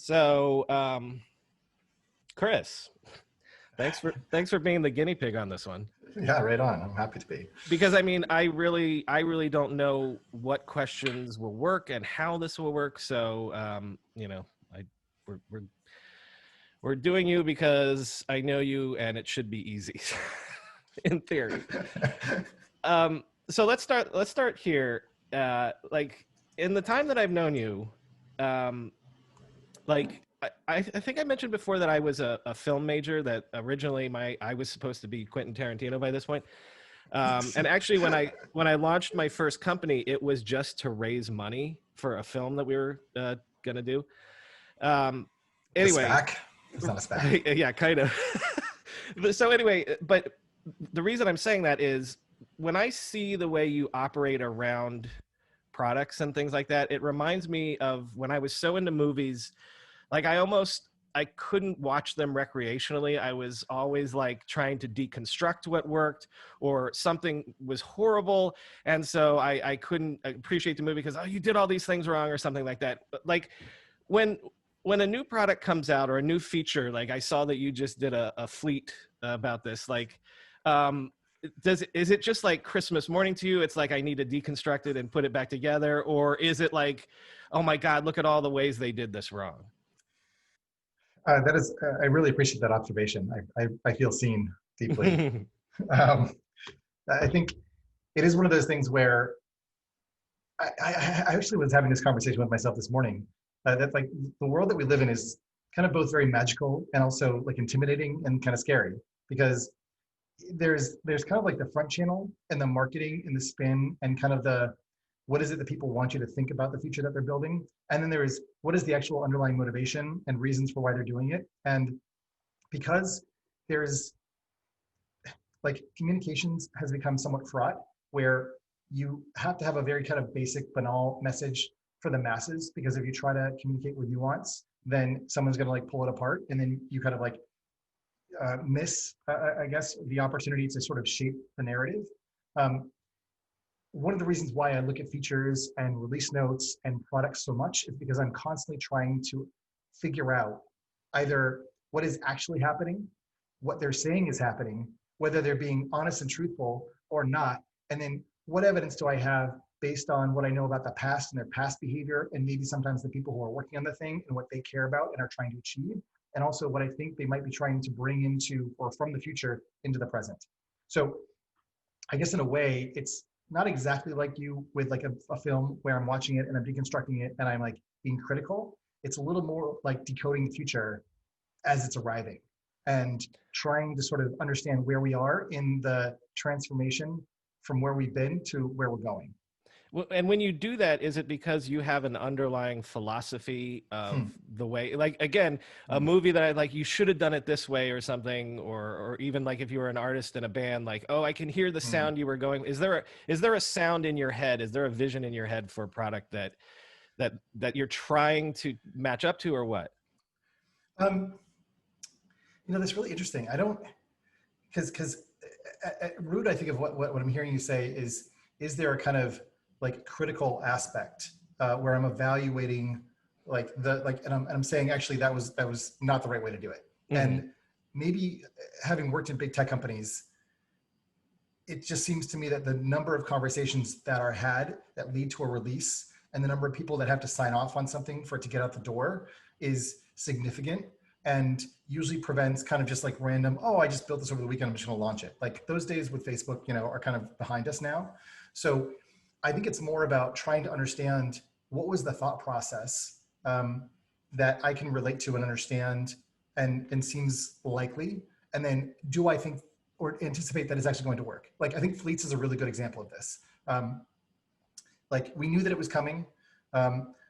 So, Chris, thanks for being the guinea pig on this one. Yeah, right on. I'm happy to be. Because I mean, I really don't know what questions will work and how this will work. So, we're we're we're doing you because I know you, and it should be easy, in theory. So let's start here. Like in the time that I've known you, like I think I mentioned before that I was a film major. That originally I was supposed to be Quentin Tarantino by this point. And actually, when I launched my first company, it was just to raise money for a film that we were gonna do. Anyway, A SPAC? It's not a SPAC. yeah, kind of. So anyway, but the reason I'm saying that is when I see the way you operate around products and things like that, it reminds me of when I was so into movies. Like I couldn't watch them recreationally. I was always like trying to deconstruct what worked, or something was horrible. And so I couldn't appreciate the movie because, oh, you did all these things wrong or something like that. But like when a new product comes out or a new feature, like I saw that you just did a fleet about this, like, is it just like Christmas morning to you? It's like, I need to deconstruct it and put it back together. Or is it like, oh my God, look at all the ways they did this wrong? That is, I really appreciate that observation. I feel seen deeply. um, I think it is one of those things where I actually was having this conversation with myself this morning. That like the world that we live in is kind of both very magical and also like intimidating and kind of scary, because there's kind of like the front channel and the marketing and the spin and kind of the what is it that people want you to think about the future that they're building, and then there is what is the actual underlying motivation and reasons for why they're doing it. And because there's like communications has become somewhat fraught, where you have to have a very kind of basic banal message for the masses, because if you try to communicate with nuance, then someone's going to like pull it apart, and then you kind of like miss, I guess, the opportunity to sort of shape the narrative. One of the reasons why I look at features and release notes and products so much is because I'm constantly trying to figure out either what is actually happening, what they're saying is happening, whether they're being honest and truthful or not, and then what evidence do I have based on what I know about the past and their past behavior, and maybe sometimes the people who are working on the thing and what they care about and are trying to achieve, and also what I think they might be trying to bring into or from the future into the present. So I guess in a way, it's not exactly like you with like a film where I'm watching it and I'm deconstructing it and I'm like being critical. It's a little more like decoding the future as it's arriving and trying to sort of understand where we are in the transformation from where we've been to where we're going. Well, and when you do that, is it because you have an underlying philosophy of the way, like, again, a movie that I like, you should have done it this way or something, or even like if you were an artist in a band, like, oh, I can hear the sound you were going. Is there a sound in your head? Is there a vision in your head for a product that you're trying to match up to, or what? That's really interesting. I don't, because at root, I think of what I'm hearing you say is there a kind of like critical aspect where I'm evaluating and I'm saying actually that was not the right way to do it. Mm-hmm. And maybe having worked in big tech companies, it just seems to me that the number of conversations that are had that lead to a release and the number of people that have to sign off on something for it to get out the door is significant, and usually prevents kind of just like random, oh, I just built this over the weekend, I'm just gonna launch it. Like those days with Facebook, are kind of behind us now. So I think it's more about trying to understand what was the thought process that I can relate to and understand and seems likely. And then do I think or anticipate that it's actually going to work? Like I think Fleets is a really good example of this. Like we knew that it was coming.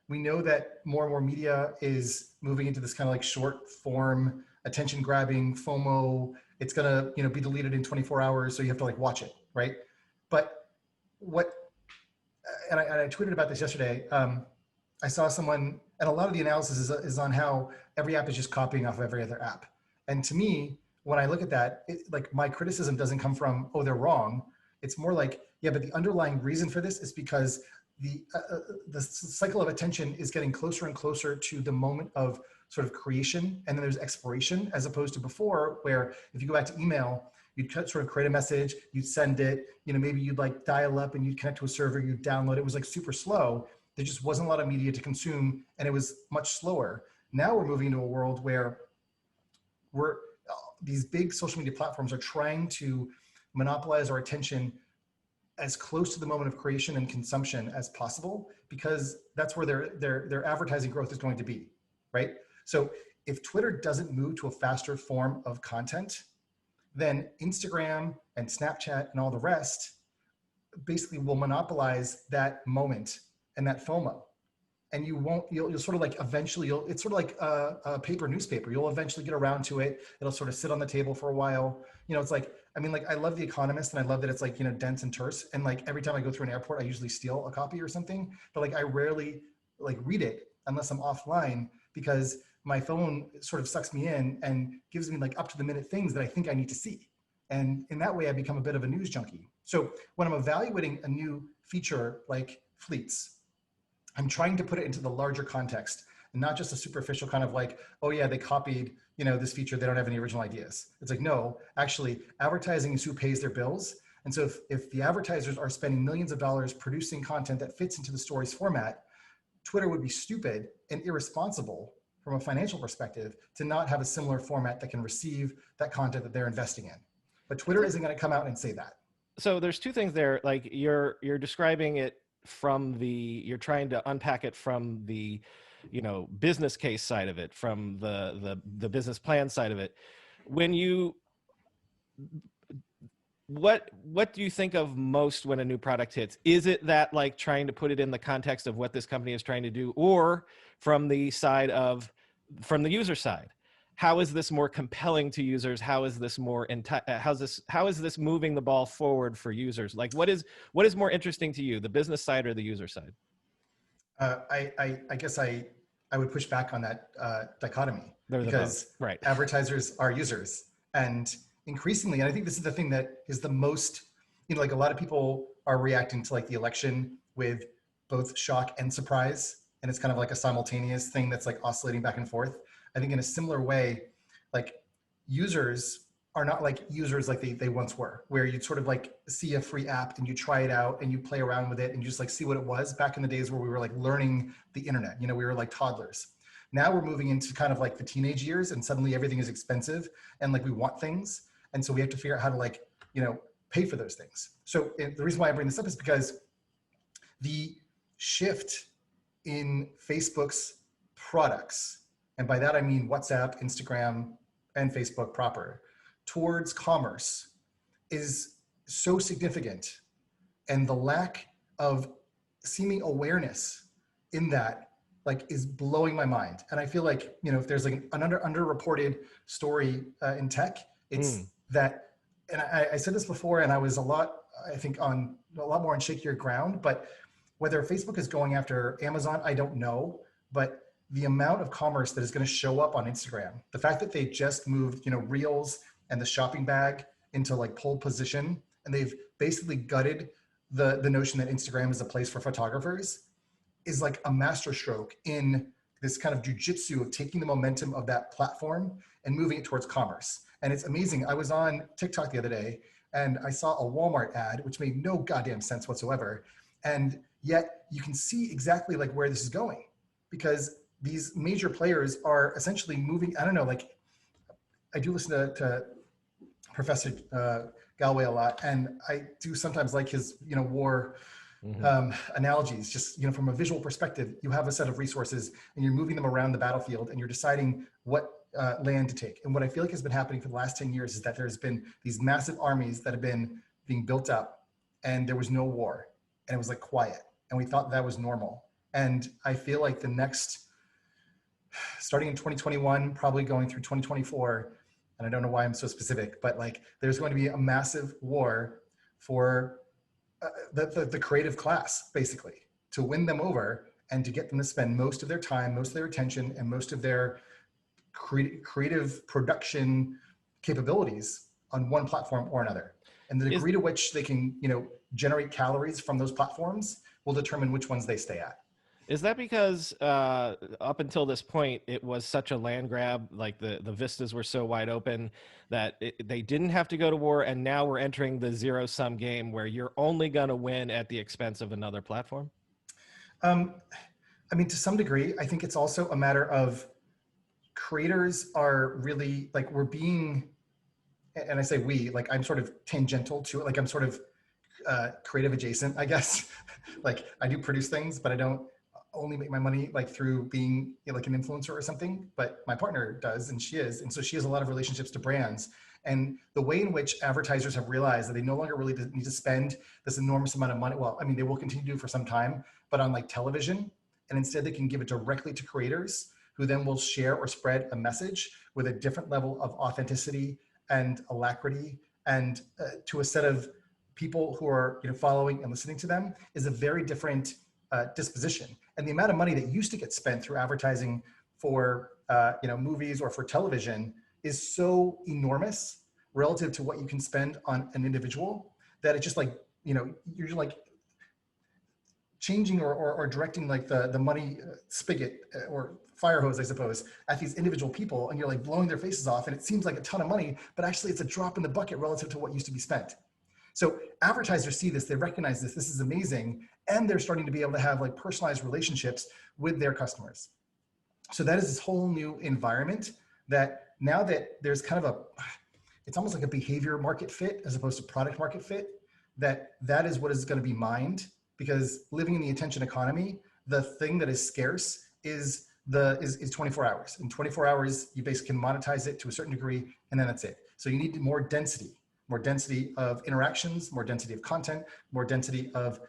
We know that more and more media is moving into this kind of like short form, attention grabbing, FOMO. It's gonna be deleted in 24 hours, so you have to like watch it, right? But and I tweeted about this yesterday. I saw someone, and a lot of the analysis is on how every app is just copying off of every other app. And to me, when I look at that, like my criticism doesn't come from, oh, they're wrong. It's more like, yeah, but the underlying reason for this is because the cycle of attention is getting closer and closer to the moment of sort of creation and then there's expiration, as opposed to before, where if you go back to email, you'd sort of create a message, you'd send it, maybe you'd like dial up and you'd connect to a server, you'd download it. It was like super slow. There just wasn't a lot of media to consume and it was much slower. Now we're moving into a world where these big social media platforms are trying to monopolize our attention as close to the moment of creation and consumption as possible, because that's where their advertising growth is going to be, right? So if Twitter doesn't move to a faster form of content, then Instagram and Snapchat and all the rest basically will monopolize that moment and that FOMO. And you'll sort of like eventually, it's sort of like a paper newspaper. You'll eventually get around to it. It'll sort of sit on the table for a while. It's like, I mean, like I love The Economist and I love that it's like, dense and terse. And like every time I go through an airport, I usually steal a copy or something, but like I rarely like read it unless I'm offline, because my phone sort of sucks me in and gives me like up to the minute things that I think I need to see. And in that way, I become a bit of a news junkie. So when I'm evaluating a new feature like fleets, I'm trying to put it into the larger context and not just a superficial kind of like, oh yeah, they copied, this feature, they don't have any original ideas. It's like, no, actually advertising is who pays their bills. And so if the advertisers are spending millions of dollars producing content that fits into the story's format, Twitter would be stupid and irresponsible from a financial perspective to not have a similar format that can receive that content that they're investing in. But Twitter isn't going to come out and say that. So there's two things there. Like you're describing it you're trying to unpack it from the, business case side of it, from the business plan side of it. What do you think of most when a new product hits? Is it that like trying to put it in the context of what this company is trying to do, or from the user side? How is this more compelling to users? How is this how is this moving the ball forward for users? Like what is more interesting to you, the business side or the user side? I guess I would push back on that dichotomy, because right. Advertisers are users, and increasingly, and I think this is the thing that is the most, like a lot of people are reacting to like the election with both shock and surprise, and it's kind of like a simultaneous thing that's like oscillating back and forth. I think in a similar way, like users are not like users like they once were, where you'd sort of like see a free app and you try it out and you play around with it and you just like see what it was back in the days where we were like learning the internet. We were like toddlers. Now we're moving into kind of like the teenage years, and suddenly everything is expensive and like we want things. And so we have to figure out how to like, pay for those things. So the reason why I bring this up is because the shift in Facebook's products, and by that I mean WhatsApp, Instagram, and Facebook proper, towards commerce is so significant. And the lack of seeming awareness in that like is blowing my mind. And I feel like, if there's like an underreported story in tech, it's that, and I said this before, and I was I think on a lot more on shakier ground, but whether Facebook is going after Amazon, I don't know, but the amount of commerce that is going to show up on Instagram, the fact that they just moved, Reels and the shopping bag into like pole position, and they've basically gutted the notion that Instagram is a place for photographers, is like a masterstroke in this kind of jujitsu of taking the momentum of that platform and moving it towards commerce. And it's amazing. I was on TikTok the other day and I saw a Walmart ad, which made no goddamn sense whatsoever. And yet you can see exactly like where this is going, because these major players are essentially moving. I don't know, like I do listen to Professor Galway a lot, and I do sometimes like his, war analogies. Just, from a visual perspective, you have a set of resources and you're moving them around the battlefield and you're deciding what land to take. And what I feel like has been happening for the last 10 years is that there's been these massive armies that have been being built up, and there was no war, and it was like quiet, and we thought that was normal. And I feel like the next, starting in 2021, probably going through 2024, and I don't know why I'm so specific, but like there's going to be a massive war for the creative class, basically, to win them over and to get them to spend most of their time, most of their attention, and most of their creative production capabilities on one platform or another. And the degree to which they can, generate calories from those platforms will determine which ones they stay at. Is that because up until this point it was such a land grab, like the vistas were so wide open that they didn't have to go to war, and now we're entering the zero sum game where you're only going to win at the expense of another platform? Um, I mean, to some degree, I think it's also a matter of creators are really like we're being, and I say we, like I'm sort of tangential to it, like I'm sort of creative adjacent, I guess. Like I do produce things, but I don't only make my money like through being like an influencer or something, but my partner does, and she is. And so she has a lot of relationships to brands. And the way in which advertisers have realized that they no longer really need to spend this enormous amount of money. Well, I mean, they will continue to do for some time, but on like television, and instead they can give it directly to creators who then will share or spread a message with a different level of authenticity and alacrity and to a set of people who are following and listening to them is a very different disposition. And the amount of money that used to get spent through advertising for movies or for television is so enormous relative to what you can spend on an individual that it's just like you're like changing or directing like the money spigot or fire hose, I suppose, at these individual people, and you're like blowing their faces off, and it seems like a ton of money, but actually it's a drop in the bucket relative to what used to be spent. So advertisers see this, they recognize this is amazing, and they're starting to be able to have like personalized relationships with their customers. So that is this whole new environment that now that there's kind of it's almost like a behavior market fit as opposed to product market fit, that is what is going to be mined, because living in the attention economy, the thing that is scarce is 24 hours. In 24 hours, you basically can monetize it to a certain degree, and then that's it. So you need more density of interactions, more density of content, more density of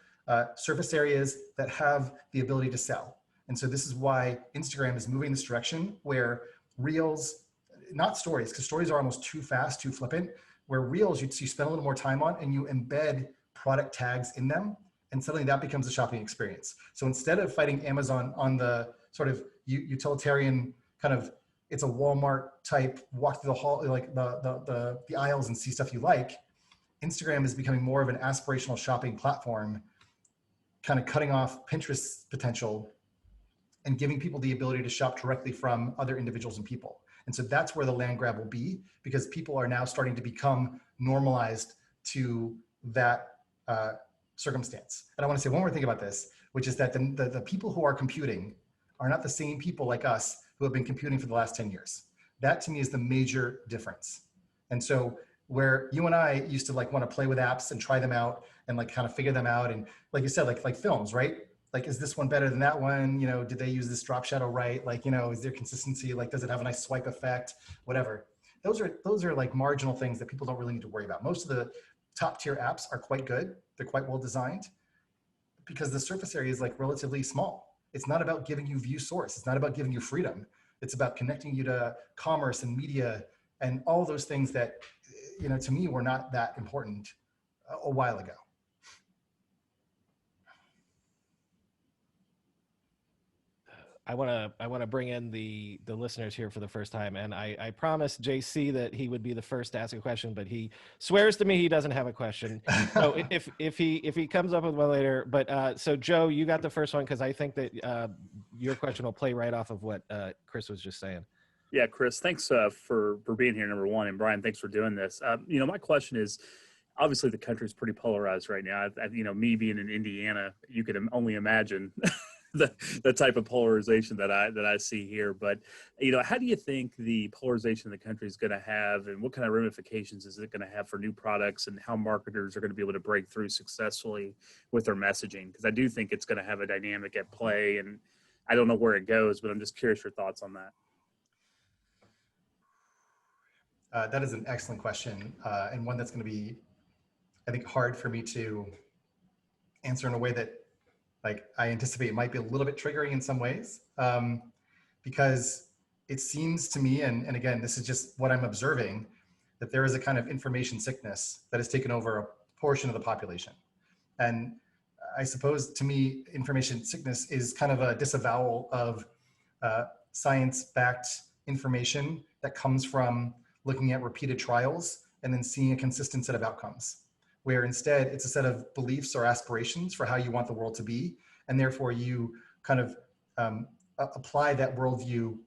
surface areas that have the ability to sell. And so this is why Instagram is moving this direction where Reels, not stories, because stories are almost too fast, too flippant, where Reels you spend a little more time on and you embed product tags in them, and suddenly that becomes a shopping experience. So instead of fighting Amazon on the sort of utilitarian kind of, it's a Walmart type walk through the hall, like the aisles and see stuff you like, Instagram is becoming more of an aspirational shopping platform, kind of cutting off Pinterest's potential and giving people the ability to shop directly from other individuals and people. And so that's where the land grab will be, because people are now starting to become normalized to that circumstance. And I want to say one more thing about this, which is that the people who are computing are not the same people like us who have been computing for the last 10 years. That to me is the major difference. And so where you and I used to like want to play with apps and try them out and like kind of figure them out. And like you said, like films, right? Like, is this one better than that one? Did they use this drop shadow right? Like, is there consistency? Like, does it have a nice swipe effect? Whatever. Those are like marginal things that people don't really need to worry about. Most of the top tier apps are quite good. They're quite well designed because the surface area is like relatively small. It's not about giving you view source. It's not about giving you freedom. It's about connecting you to commerce and media and all those things that, to me were not that important a while ago. I want to bring in the listeners here for the first time, and I promised JC that he would be the first to ask a question, but he swears to me he doesn't have a question. So if he comes up with one later, but so Joe, you got the first one because I think that your question will play right off of what Chris was just saying. Yeah, Chris, thanks for being here, number one, and Brian, thanks for doing this. My question is, obviously the country's pretty polarized right now. Me being in Indiana, you could only imagine the type of polarization that I see here. But, how do you think the polarization in the country is going to have, and what kind of ramifications is it going to have for new products, and how marketers are going to be able to break through successfully with their messaging? Because I do think it's going to have a dynamic at play, and I don't know where it goes, but I'm just curious your thoughts on that. That is an excellent question, and one that's going to be, I think, hard for me to answer in a way that I anticipate might be a little bit triggering in some ways, because it seems to me, and again, this is just what I'm observing, that there is a kind of information sickness that has taken over a portion of the population. And I suppose to me, information sickness is kind of a disavowal of science-backed information that comes from looking at repeated trials and then seeing a consistent set of outcomes, where instead it's a set of beliefs or aspirations for how you want the world to be. And therefore you kind of apply that worldview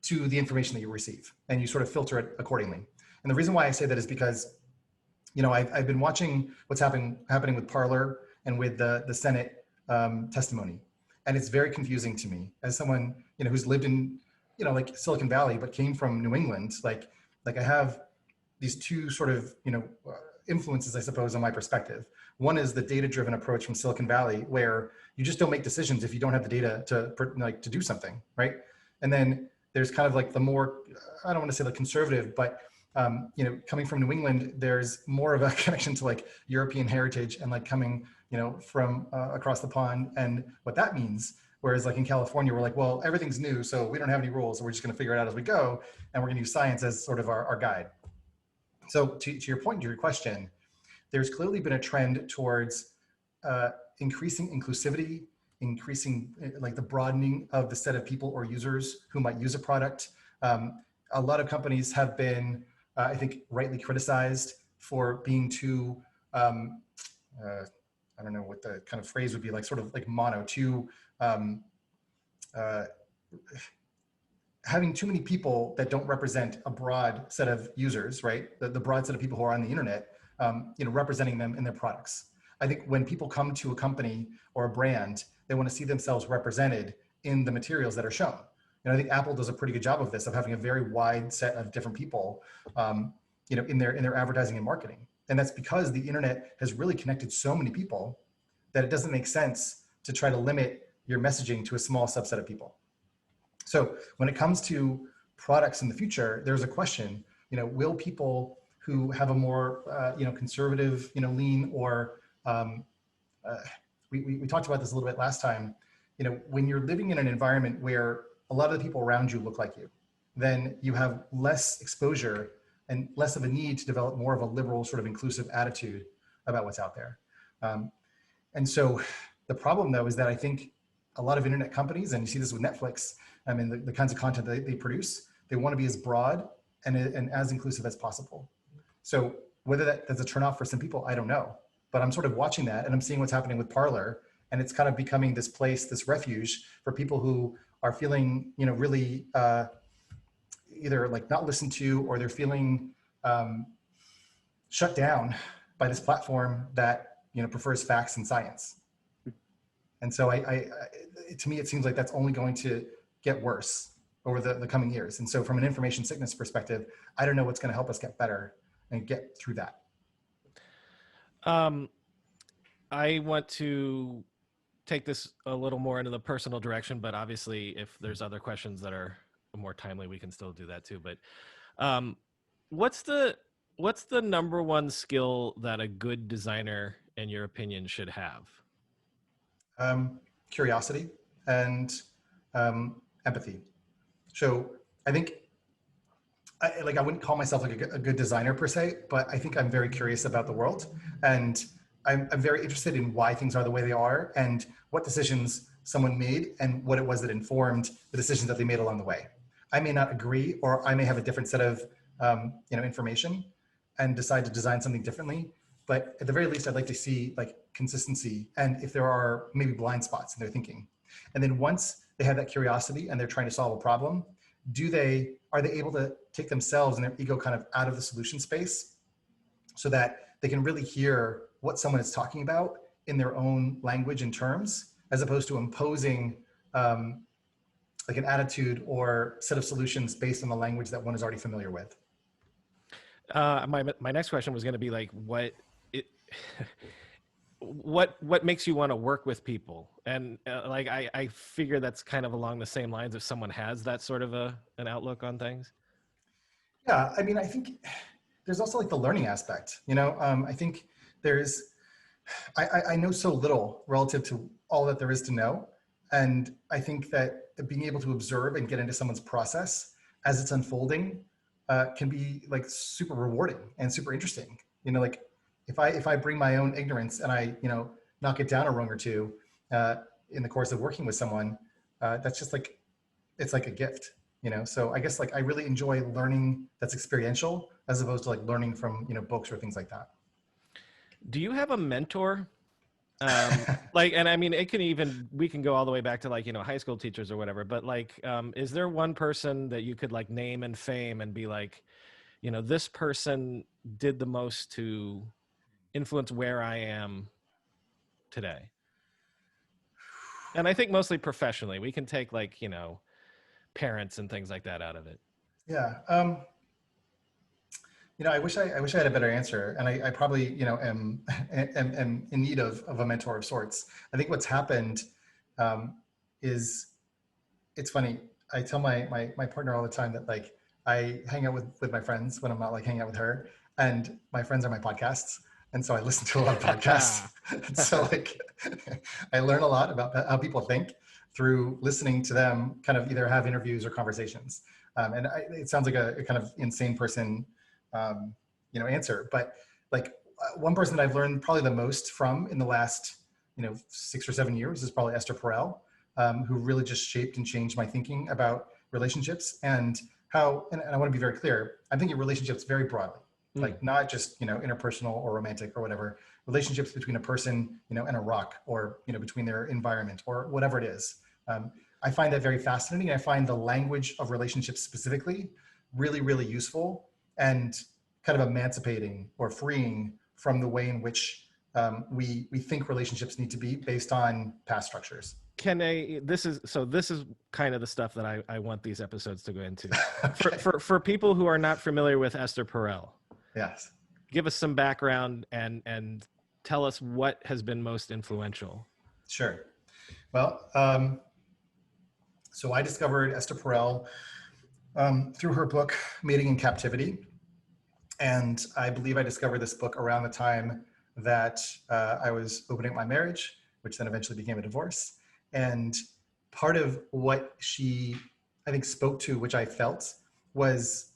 to the information that you receive, and you sort of filter it accordingly. And the reason why I say that is because, you know, I've been watching what's happening with Parler and with the Senate testimony, and it's very confusing to me as someone, you know, who's lived in, you know, like Silicon Valley, but came from New England. Like I have these two sort of, you know, influences, I suppose, on my perspective. One is the data-driven approach from Silicon Valley, where you just don't make decisions if you don't have the data to do something, right? And then there's kind of like the more, I don't want to say like conservative, but you know, coming from New England, there's more of a connection to like European heritage and like coming, you know, from across the pond and what that means. Whereas like in California, we're like, well, everything's new, so we don't have any rules, so we're just going to figure it out as we go, and we're going to use science as sort of our guide. So to your point, to your question, there's clearly been a trend towards increasing inclusivity, increasing like the broadening of the set of people or users who might use a product. A lot of companies have been, I think, rightly criticized for being too, I don't know what the kind of phrase would be, like sort of like mono, too, having too many people that don't represent a broad set of users, right? The broad set of people who are on the internet, you know, representing them in their products. I think when people come to a company or a brand, they want to see themselves represented in the materials that are shown. And I think Apple does a pretty good job of this, of having a very wide set of different people, you know, in their advertising and marketing. And that's because the internet has really connected so many people that it doesn't make sense to try to limit your messaging to a small subset of people. So when it comes to products in the future, there's a question, you know, will people who have a more, you know, conservative, you know, lean, or we talked about this a little bit last time, you know, when you're living in an environment where a lot of the people around you look like you, then you have less exposure and less of a need to develop more of a liberal sort of inclusive attitude about what's out there. And so the problem though, is that I think a lot of internet companies, and you see this with Netflix, I mean, the kinds of content that they produce, they want to be as broad and as inclusive as possible. So whether that's a turnoff for some people, I don't know, but I'm sort of watching that and I'm seeing what's happening with Parler, and it's kind of becoming this place, this refuge for people who are feeling, you know, really either like not listened to, or they're feeling shut down by this platform that, you know, prefers facts and science. And so to me, it seems like that's only going to get worse over the coming years. And so from an information sickness perspective, I don't know what's going to help us get better and get through that. I want to take this a little more into the personal direction, but obviously if there's other questions that are more timely, we can still do that too. But what's the number one skill that a good designer, in your opinion, should have? Curiosity and empathy. So I think I wouldn't call myself like a good designer per se, but I think I'm very curious about the world, and I'm very interested in why things are the way they are and what decisions someone made and what it was that informed the decisions that they made along the way. I may not agree, or I may have a different set of you know, information and decide to design something differently. But at the very least, I'd like to see like consistency, and if there are maybe blind spots in their thinking. And then once they have that curiosity and they're trying to solve a problem, are they able to take themselves and their ego kind of out of the solution space so that they can really hear what someone is talking about in their own language and terms, as opposed to imposing like an attitude or set of solutions based on the language that one is already familiar with. My next question was going to be like, what makes you want to work with people? And like, I figure that's kind of along the same lines if someone has that sort of an outlook on things. Yeah, I mean, I think there's also like the learning aspect, you know. I think I know so little relative to all that there is to know. And I think that being able to observe and get into someone's process as it's unfolding can be like super rewarding and super interesting. You know, like if I bring my own ignorance and I, you know, knock it down a rung or two in the course of working with someone, that's just like, it's like a gift, you know? So I guess like I really enjoy learning that's experiential as opposed to like learning from, you know, books or things like that. Do you have a mentor? Like, and I mean, we can go all the way back to like, high school teachers or whatever, but like, is there one person that you could like name and fame and be like, this person did the most to influence where I am today? And I think mostly professionally. We can take like, parents and things like that out of it. Yeah. I wish I had a better answer, and I probably, am in need of a mentor of sorts. I think what's happened is, it's funny. I tell my partner all the time that like I hang out with my friends when I'm not like hanging out with her, and my friends are my podcasts, and so I listen to a lot of podcasts. And so like I learn a lot about how people think through listening to them kind of either have interviews or conversations. It sounds like a kind of insane person, answer, but like one person that I've learned probably the most from in the last, 6 or 7 years is probably Esther Perel, who really just shaped and changed my thinking about relationships and how, and I want to be very clear, I'm thinking relationships very broadly, like not just, interpersonal or romantic or whatever, relationships between a person, and a rock, or, between their environment or whatever it is. I find that very fascinating. I find the language of relationships specifically really, really useful and kind of emancipating or freeing from the way in which we think relationships need to be based on past structures. This is kind of the stuff that I want these episodes to go into. Okay. For people who are not familiar with Esther Perel, Yes. give us some background and tell us what has been most influential. Sure. Well, so I discovered Esther Perel through her book, Mating in Captivity. And I believe I discovered this book around the time that I was opening my marriage, which then eventually became a divorce. And part of what she, I think, spoke to, which I felt, was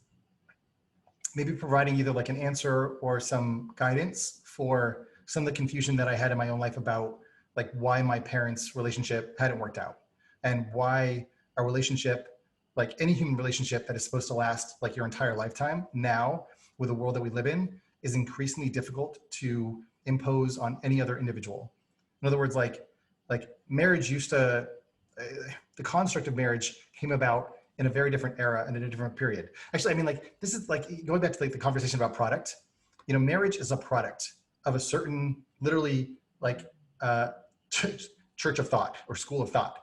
maybe providing either like an answer or some guidance for some of the confusion that I had in my own life about like why my parents' relationship hadn't worked out, and why a relationship, like any human relationship that is supposed to last like your entire lifetime, now with the world that we live in, is increasingly difficult to impose on any other individual. In other words, like marriage used to, the construct of marriage came about in a very different era and in a different period. Actually, I mean, like, this is like going back to like the conversation about product. Marriage is a product of a certain, literally like church of thought or school of thought.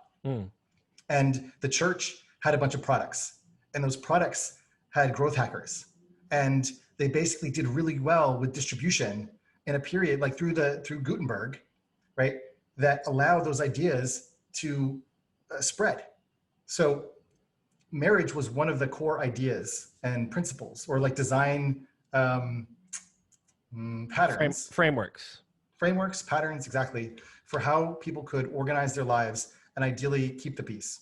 And the church had a bunch of products, and those products had growth hackers, and they basically did really well with distribution in a period like through Gutenberg, right? That allowed those ideas to spread. So marriage was one of the core ideas and principles, or like design patterns, frameworks, patterns, exactly, for how people could organize their lives and ideally keep the peace.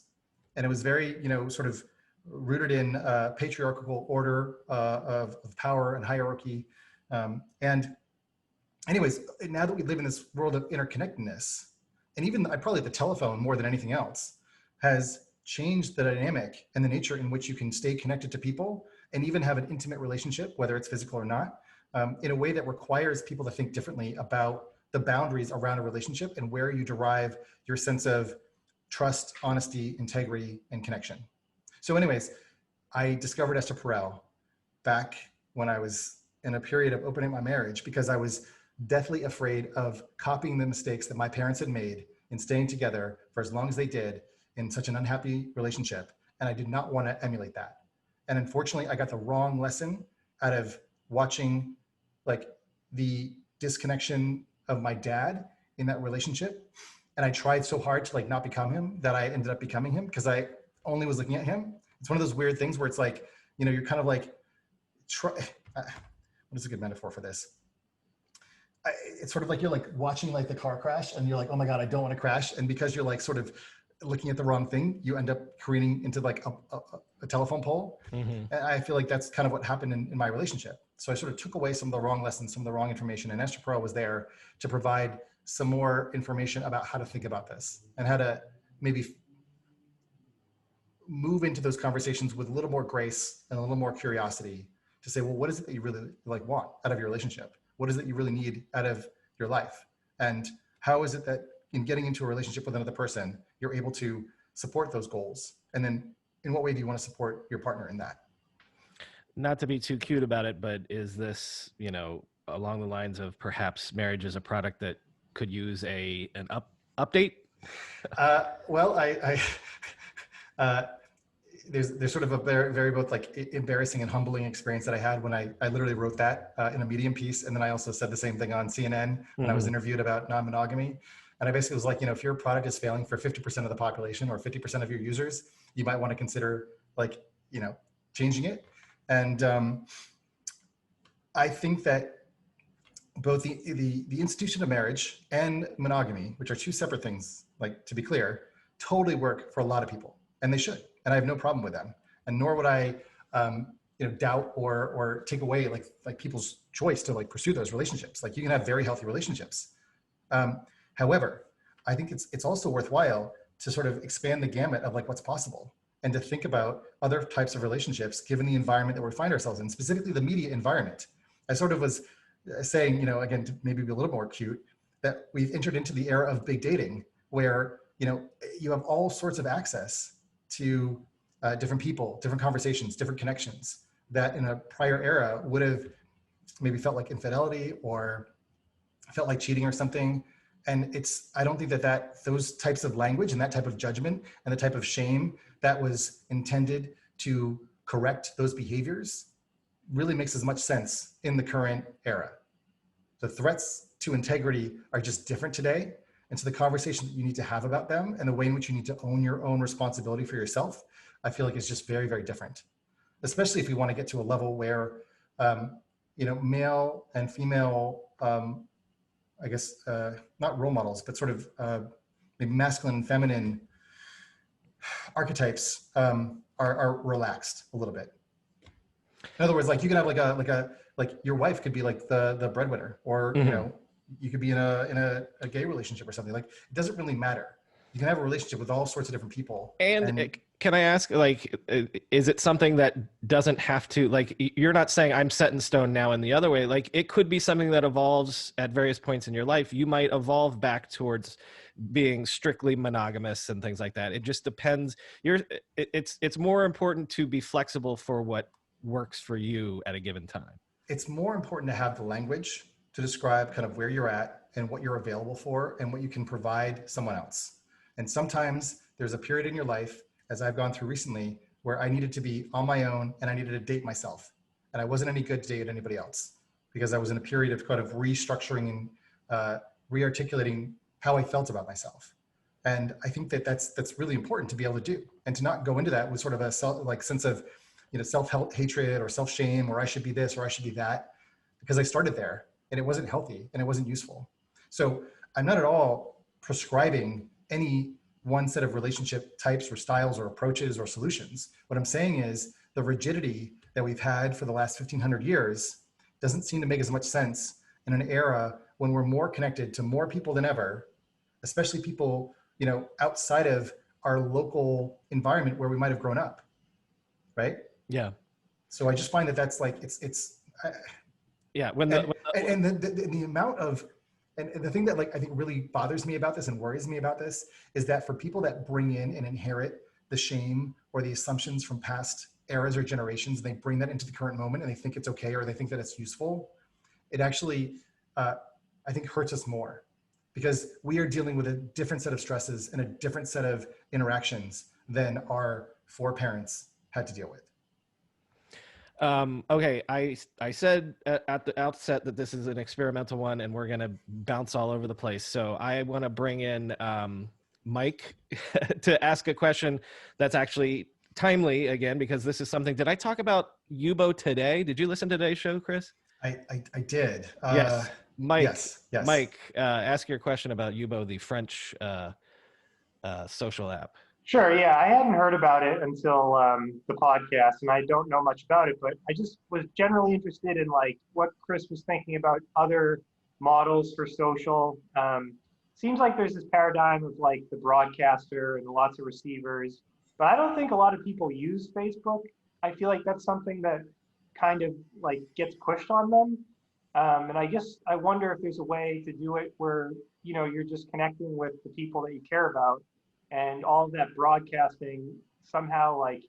And it was very, sort of rooted in patriarchal order of power and hierarchy. And anyways, now that we live in this world of interconnectedness, and even probably the telephone more than anything else has changed the dynamic and the nature in which you can stay connected to people and even have an intimate relationship, whether it's physical or not, in a way that requires people to think differently about the boundaries around a relationship and where you derive your sense of trust, honesty, integrity, and connection. So anyways, I discovered Esther Perel back when I was in a period of opening my marriage, because I was deathly afraid of copying the mistakes that my parents had made in staying together for as long as they did in such an unhappy relationship. And I did not want to emulate that. And unfortunately, I got the wrong lesson out of watching like the disconnection of my dad in that relationship. And I tried so hard to like not become him that I ended up becoming him, because I only was looking at him. It's one of those weird things where it's like, you're kind of like, what is a good metaphor for this? It's sort of like you're like watching like the car crash and you're like, oh my God, I don't want to crash. And because you're like sort of looking at the wrong thing, you end up careening into like a telephone pole. And I feel like that's kind of what happened in my relationship. So I sort of took away some of the wrong lessons, some of the wrong information, and Esther Perel was there to provide some more information about how to think about this and how to maybe move into those conversations with a little more grace and a little more curiosity to say, well, what is it that you really like want out of your relationship? What is it you really need out of your life? And how is it that in getting into a relationship with another person, you're able to support those goals? And then in what way do you want to support your partner in that? Not to be too cute about it, but is this, along the lines of perhaps marriage is a product that could use an update? Well, there's sort of a very both like embarrassing and humbling experience that I had when I literally wrote that in a Medium piece. And then I also said the same thing on CNN when I was interviewed about non-monogamy. And I basically was like, if your product is failing for 50% of the population or 50% of your users, you might want to consider changing it. And I think that both the institution of marriage and monogamy, which are two separate things, like to be clear, totally work for a lot of people, and they should. And I have no problem with them. And nor would I, doubt or take away like people's choice to pursue those relationships. Like you can have very healthy relationships. However, I think it's also worthwhile to sort of expand the gamut of what's possible and to think about other types of relationships given the environment that we find ourselves in, specifically the media environment. I sort of was saying, again, to maybe be a little more cute, that we've entered into the era of big dating where, you have all sorts of access to different people, different conversations, different connections that in a prior era would have maybe felt like infidelity or felt like cheating or something. And I don't think that those types of language and that type of judgment and the type of shame that was intended to correct those behaviors really makes as much sense in the current era. The threats to integrity are just different today. And so the conversation that you need to have about them and the way in which you need to own your own responsibility for yourself, I feel like it's just very, very different, especially if we want to get to a level where, male and female, I guess, not role models, but sort of maybe masculine and feminine archetypes are relaxed a little bit. In other words, you can have your wife could be the breadwinner, or you could be in a gay relationship or something. It doesn't really matter. You can have a relationship with all sorts of different people. And can I ask, is it something that doesn't have to, you're not saying I'm set in stone now in the other way, it could be something that evolves at various points in your life. You might evolve back towards being strictly monogamous and things like that. It just depends. It's more important to be flexible for what works for you at a given time. It's more important to have the language to describe kind of where you're at and what you're available for and what you can provide someone else. And sometimes there's a period in your life, as I've gone through recently, where I needed to be on my own and I needed to date myself. And I wasn't any good to date anybody else because I was in a period of kind of restructuring and re-articulating how I felt about myself. And I think that's really important to be able to do, and to not go into that with sort of a sense of, self-hatred or self-shame, or I should be this or I should be that, because I started there and it wasn't healthy and it wasn't useful. So I'm not at all prescribing any one set of relationship types or styles or approaches or solutions. What I'm saying is the rigidity that we've had for the last 1,500 years doesn't seem to make as much sense in an era when we're more connected to more people than ever, especially people, outside of our local environment where we might have grown up, right? Yeah. So I just find that's yeah. The amount of, and the thing that I think really bothers me about this and worries me about this is that for people that bring in and inherit the shame or the assumptions from past eras or generations, they bring that into the current moment and they think it's okay, or they think that it's useful. It actually, I think, hurts us more, because we are dealing with a different set of stresses and a different set of interactions than our foreparents had to deal with. Okay, I said at the outset that this is an experimental one and we're going to bounce all over the place. So I want to bring in Mike to ask a question that's actually timely again, because this is something. Did I talk about Yubo today? Did you listen to today's show, Chris? I did. Yes. Mike, yes. Mike, ask your question about Yubo, the French social app. Sure. Yeah, I hadn't heard about it until the podcast, and I don't know much about it. But I just was generally interested in what Chris was thinking about other models for social. Seems like there's this paradigm of the broadcaster and lots of receivers, but I don't think a lot of people use Facebook. I feel like that's something that kind of gets pushed on them. And I guess I wonder if there's a way to do it where you're just connecting with the people that you care about, and all of that broadcasting somehow like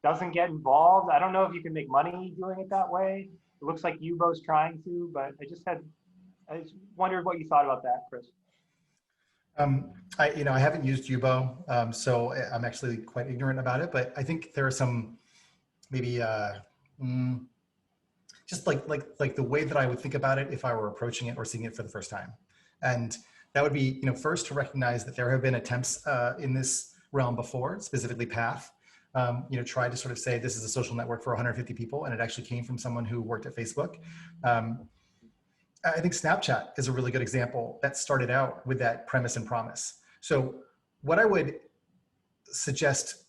doesn't get involved. I don't know if you can make money doing it that way. It looks like Yubo's trying to, but I just wondered what you thought about that, Chris. I haven't used Yubo, so I'm actually quite ignorant about it. But I think there are some maybe just like the way that I would think about it if I were approaching it or seeing it for the first time, and that would be first to recognize that there have been attempts in this realm before, specifically Path. Tried to sort of say this is a social network for 150 people, and it actually came from someone who worked at Facebook. I think Snapchat is a really good example that started out with that premise and promise. So what I would suggest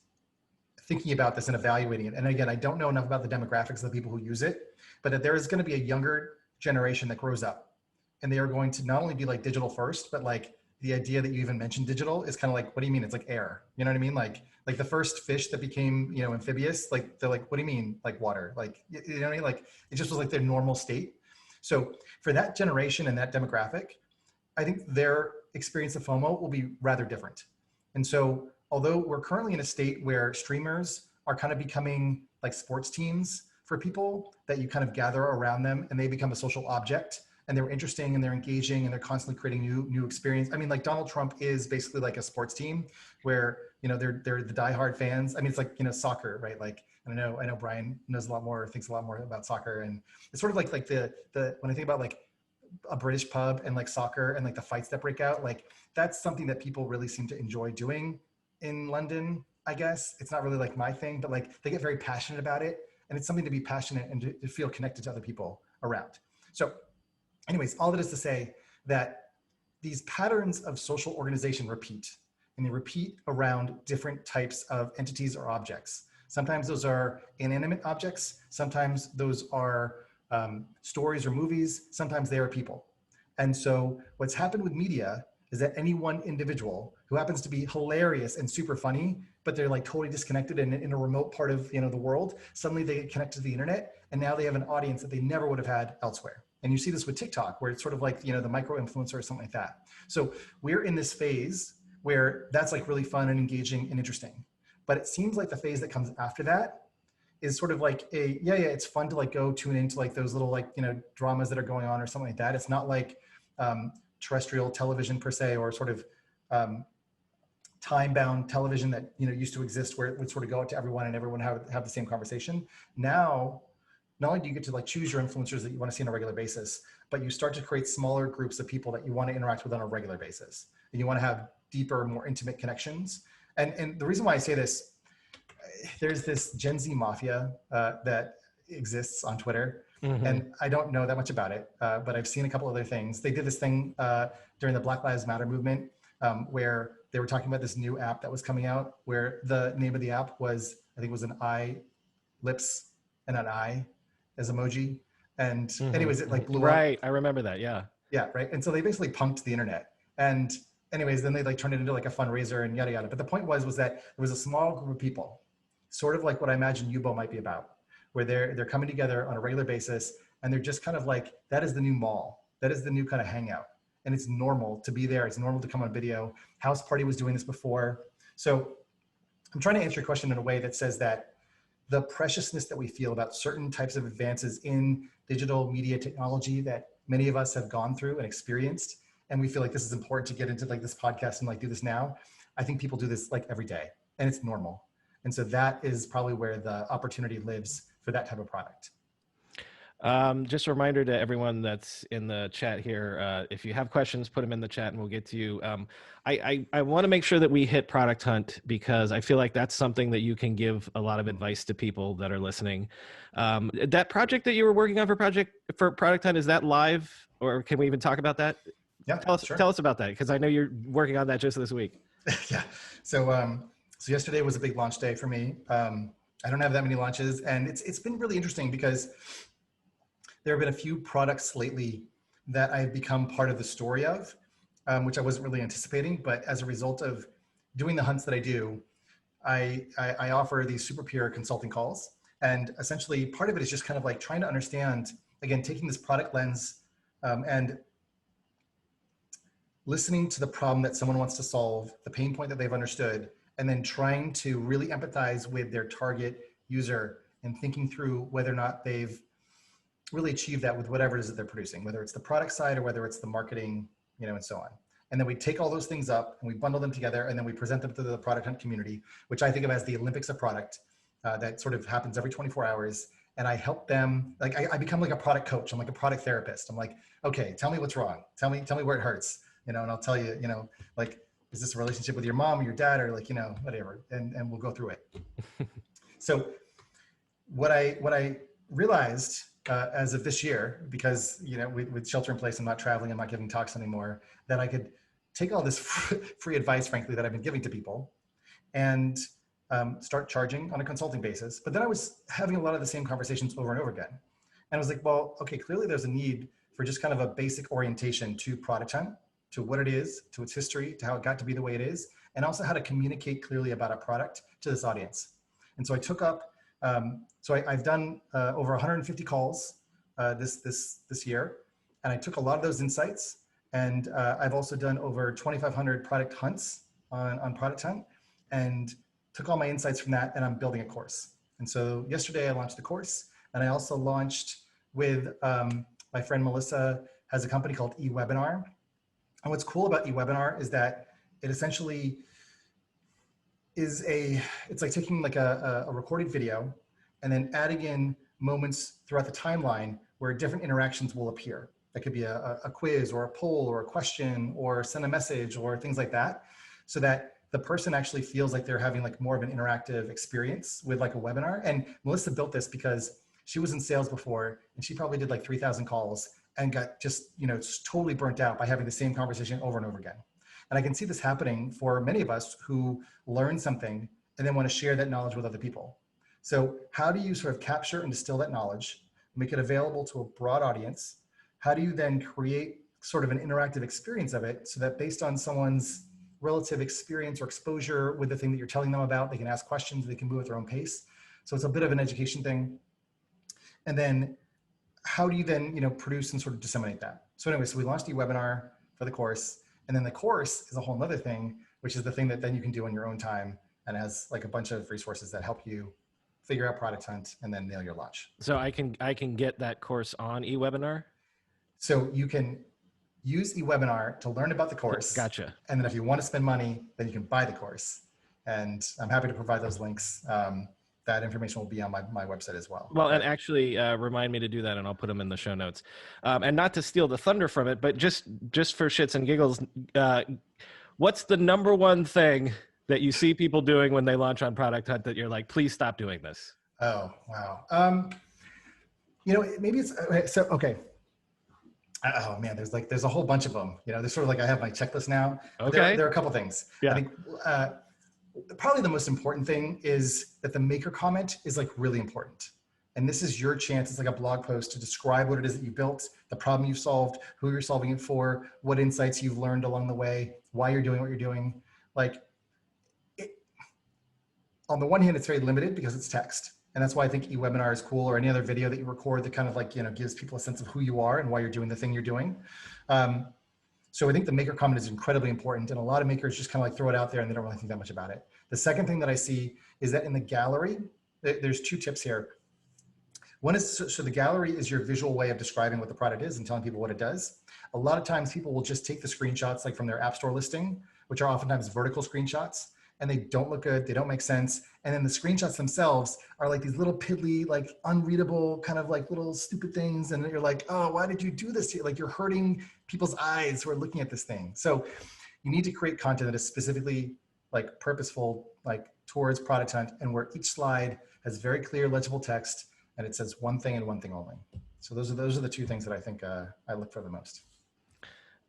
thinking about this and evaluating it, and again, I don't know enough about the demographics of the people who use it, but that there is going to be a younger generation that grows up, and they are going to not only be like digital first, but like the idea that you even mentioned digital is kind of like, what do you mean? It's like air, you know what I mean? Like the first fish that became, amphibious, like they're like, what do you mean? Like water, like, you know what I mean? Like it just was like their normal state. So for that generation and that demographic, I think their experience of FOMO will be rather different. And so although we're currently in a state where streamers are kind of becoming like sports teams for people that you kind of gather around them and they become a social object, and they're interesting and they're engaging and they're constantly creating new experience. I mean, like Donald Trump is basically like a sports team where, they're the diehard fans. I mean, it's like, soccer, right? Like, I know Brian knows a lot more, thinks a lot more about soccer. And it's sort of like the when I think about like a British pub and like soccer and like the fights that break out, like that's something that people really seem to enjoy doing in London, I guess. It's not really like my thing, but like they get very passionate about it. And it's something to be passionate and to feel connected to other people around. So anyways, all that is to say that these patterns of social organization repeat, and they repeat around different types of entities or objects. Sometimes those are inanimate objects. Sometimes those are stories or movies. Sometimes they are people. And so what's happened with media is that any one individual who happens to be hilarious and super funny, but they're like totally disconnected and in a remote part of the world, suddenly they get connected to the internet, and now they have an audience that they never would have had elsewhere. And you see this with TikTok, where it's sort of like, the micro influencer or something like that. So we're in this phase where that's like really fun and engaging and interesting. But it seems like the phase that comes after that is sort of like it's fun to like go tune into like those little like, dramas that are going on or something like that. It's not like terrestrial television per se, or sort of time-bound television that, used to exist where it would sort of go out to everyone and everyone have the same conversation. Now, not only do you get to like choose your influencers that you want to see on a regular basis, but you start to create smaller groups of people that you want to interact with on a regular basis. And you want to have deeper, more intimate connections. And the reason why I say this, there's this Gen Z mafia that exists on Twitter. Mm-hmm. And I don't know that much about it, but I've seen a couple other things. They did this thing during the Black Lives Matter movement where they were talking about this new app that was coming out, where the name of the app was, I think it was an eye, lips, and an eye as emoji. And mm-hmm. Anyways, it like blew up. Right, I remember that, yeah. Yeah, right. And so they basically punked the internet. And anyways, then they like turned it into like a fundraiser and yada, yada. But the point was that there was a small group of people, sort of like what I imagine Yubo might be about, where they're coming together on a regular basis, and they're just kind of like, that is the new mall. That is the new kind of hangout. And it's normal to be there. It's normal to come on video. House Party was doing this before. So I'm trying to answer your question in a way that says that the preciousness that we feel about certain types of advances in digital media technology that many of us have gone through and experienced, and we feel like this is important to get into like this podcast and like do this now. I think people do this like every day, and it's normal. And so that is probably where the opportunity lives for that type of product. Just a reminder to everyone that's in the chat here, if you have questions, put them in the chat and we'll get to you. I want to make sure that we hit Product Hunt, because I feel like that's something that you can give a lot of advice to people that are listening. That project that you were working on for Product Hunt, is that live, or can we even talk about that? Yeah, tell us about that, because I know you're working on that just this week. Yeah. So yesterday was a big launch day for me. I don't have that many launches, and it's been really interesting because there have been a few products lately that I've become part of the story of, which I wasn't really anticipating. But as a result of doing the hunts that I do, I offer these super pure consulting calls. And essentially part of it is just kind of like trying to understand, again, taking this product lens and listening to the problem that someone wants to solve, the pain point that they've understood, and then trying to really empathize with their target user and thinking through whether or not they've really achieved that with whatever it is that they're producing, whether it's the product side or whether it's the marketing, and so on. And then we take all those things up and we bundle them together, and then we present them to the product hunt community, which I think of as the Olympics of product, that sort of happens every 24 hours. And I help them, like I become like a product coach. I'm like a product therapist. I'm like, okay, tell me what's wrong. Tell me where it hurts, and I'll tell you, like, is this a relationship with your mom or your dad, or like, whatever. And we'll go through it. So what I realized as of this year, because, with shelter in place, I'm not traveling, I'm not giving talks anymore, that I could take all this free advice, frankly, that I've been giving to people and start charging on a consulting basis. But then I was having a lot of the same conversations over and over again. And I was like, well, okay, clearly there's a need for just kind of a basic orientation to product hunt, to what it is, to its history, to how it got to be the way it is, and also how to communicate clearly about a product to this audience. And so I took up, I've done over 150 calls this year, and I took a lot of those insights, and I've also done over 2,500 product hunts on Product Hunt, and took all my insights from that, and I'm building a course. And so yesterday I launched the course, and I also launched with my friend Melissa, has a company called eWebinar. And what's cool about eWebinar is that it essentially is it's like taking like a recorded video and then adding in moments throughout the timeline where different interactions will appear. That could be a quiz or a poll or a question or send a message or things like that, so that the person actually feels like they're having like more of an interactive experience with like a webinar. And Melissa built this because she was in sales before, and she probably did like 3,000 calls and got just, totally burnt out by having the same conversation over and over again. And I can see this happening for many of us who learn something and then want to share that knowledge with other people. So how do you sort of capture and distill that knowledge, make it available to a broad audience? How do you then create sort of an interactive experience of it, so that based on someone's relative experience or exposure with the thing that you're telling them about, they can ask questions, they can move at their own pace. So it's a bit of an education thing. And then how do you then, produce and sort of disseminate that? So anyway, so we launched the webinar for the course, and then the course is a whole nother thing, which is the thing that then you can do on your own time, and has like a bunch of resources that help you figure out Product Hunt and then nail your launch. So I can get that course on eWebinar? So you can use eWebinar to learn about the course. Gotcha. And then if you want to spend money, then you can buy the course. And I'm happy to provide those links. That information will be on my website as well. Well, and actually remind me to do that, and I'll put them in the show notes. And not to steal the thunder from it, but just for shits and giggles, what's the number one thing that you see people doing when they launch on Product Hunt that you're like, please stop doing this? Oh, wow. Maybe it's, okay. Oh man, there's a whole bunch of them. There's sort of like, I have my checklist now. Okay. There are a couple things. Yeah. I think probably the most important thing is that the maker comment is like really important. And this is your chance. It's like a blog post to describe what it is that you built, the problem you've solved, who you're solving it for, what insights you've learned along the way, why you're doing what you're doing. On the one hand, it's very limited because it's text. And that's why I think eWebinar is cool, or any other video that you record that kind of like, gives people a sense of who you are and why you're doing the thing you're doing. So I think the maker comment is incredibly important, and a lot of makers just kind of like throw it out there and they don't really think that much about it. The second thing that I see is that in the gallery, there's two tips here. One is, so the gallery is your visual way of describing what the product is and telling people what it does. A lot of times people will just take the screenshots like from their App Store listing, which are oftentimes vertical screenshots, and they don't look good, they don't make sense. And then the screenshots themselves are like these little piddly, like unreadable kind of like little stupid things. And you're like, oh, why did you do this? Like you're hurting people's eyes who are looking at this thing. So you need to create content that is specifically like purposeful, like towards Product Hunt, and where each slide has very clear legible text and it says one thing and one thing only. So those are the two things that I think I look for the most.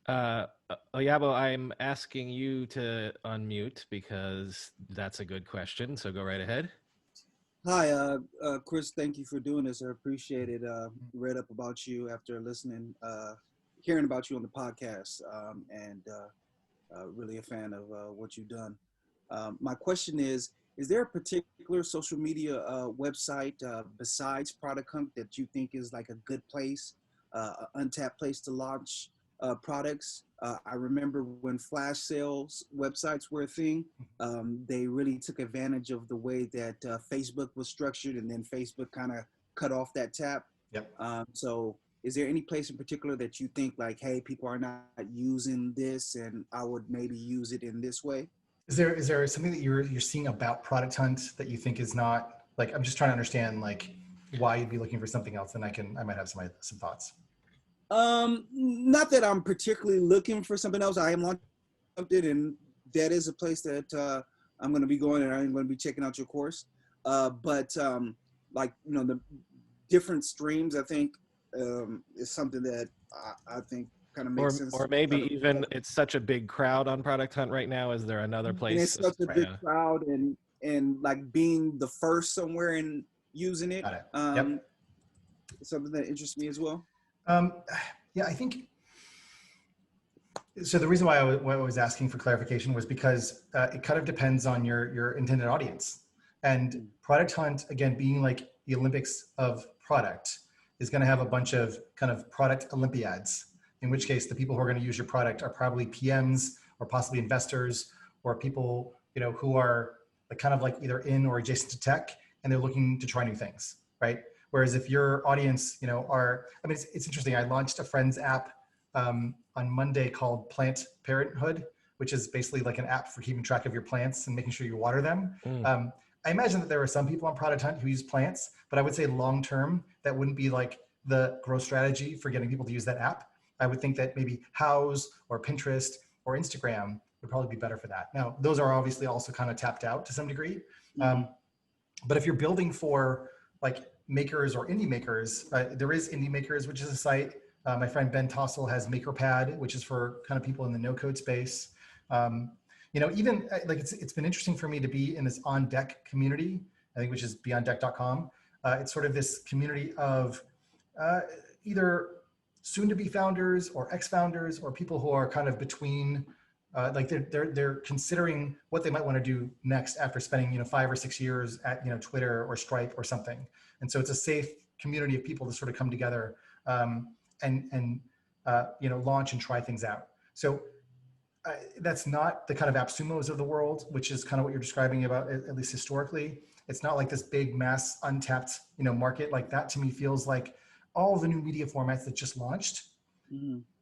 Oyabo, I'm asking you to unmute because that's a good question. So go right ahead. Hi, Chris. Thank you for doing this. I appreciate it. Read up about you after listening, hearing about you on the podcast, and really a fan of what you've done. My question is there a particular social media website besides Product Hunt that you think is like a good place, an untapped place to launch products. I remember when flash sales websites were a thing, they really took advantage of the way that Facebook was structured, and then Facebook kind of cut off that tap. Yep. So is there any place in particular that you think like, hey, people are not using this and I would maybe use it in this way? Is there something that you're seeing about Product Hunt that you think is not, like, I'm just trying to understand like why you'd be looking for something else, and I might have some thoughts. Not that I'm particularly looking for something else. I am launching it, and that is a place that I'm going to be going, and I'm going to be checking out your course. But like, you know, the different streams, I think, is something that I think kind of makes sense. Or maybe even it's such a big crowd on Product Hunt right now. Is there another place? And it's such a big crowd, and like being the first somewhere and using it. Yep. Something that interests me as well. Yeah, I think so. The reason why I was asking for clarification was because it kind of depends on your intended audience. And Product Hunt, again, being like the Olympics of product, is going to have a bunch of kind of product Olympiads, in which case the people who are going to use your product are probably PMs or possibly investors or people, you know, who are like kind of like either in or adjacent to tech, and they're looking to try new things, right? Whereas if your audience, you know, I mean, it's interesting. I launched a Friends app on Monday called Plant Parenthood, which is basically like an app for keeping track of your plants and making sure you water them. I imagine that there are some people on Product Hunt who use plants, but I would say long-term, that wouldn't be like the growth strategy for getting people to use that app. I would think that maybe Houzz or Pinterest or Instagram would probably be better for that. Now, those are obviously also kind of tapped out to some degree. But if you're building for like makers or indie makers, there is Indie Makers, which is a site. My friend Ben Tossell has MakerPad, which is for kind of people in the no-code space. You know, even like it's been interesting for me to be in this On Deck community, I think, which is beyonddeck.com. It's sort of this community of either soon-to-be founders or ex-founders or people who are kind of between, like they're considering what they might want to do next after spending, you know, 5 or 6 years at, you know, Twitter or Stripe or something. And so it's a safe community of people to sort of come together and you know, launch and try things out. So that's not the kind of AppSumos of the world, which is kind of what you're describing about, at least historically. It's not like this big mass untapped, you know, market. Like that to me feels like all the new media formats that just launched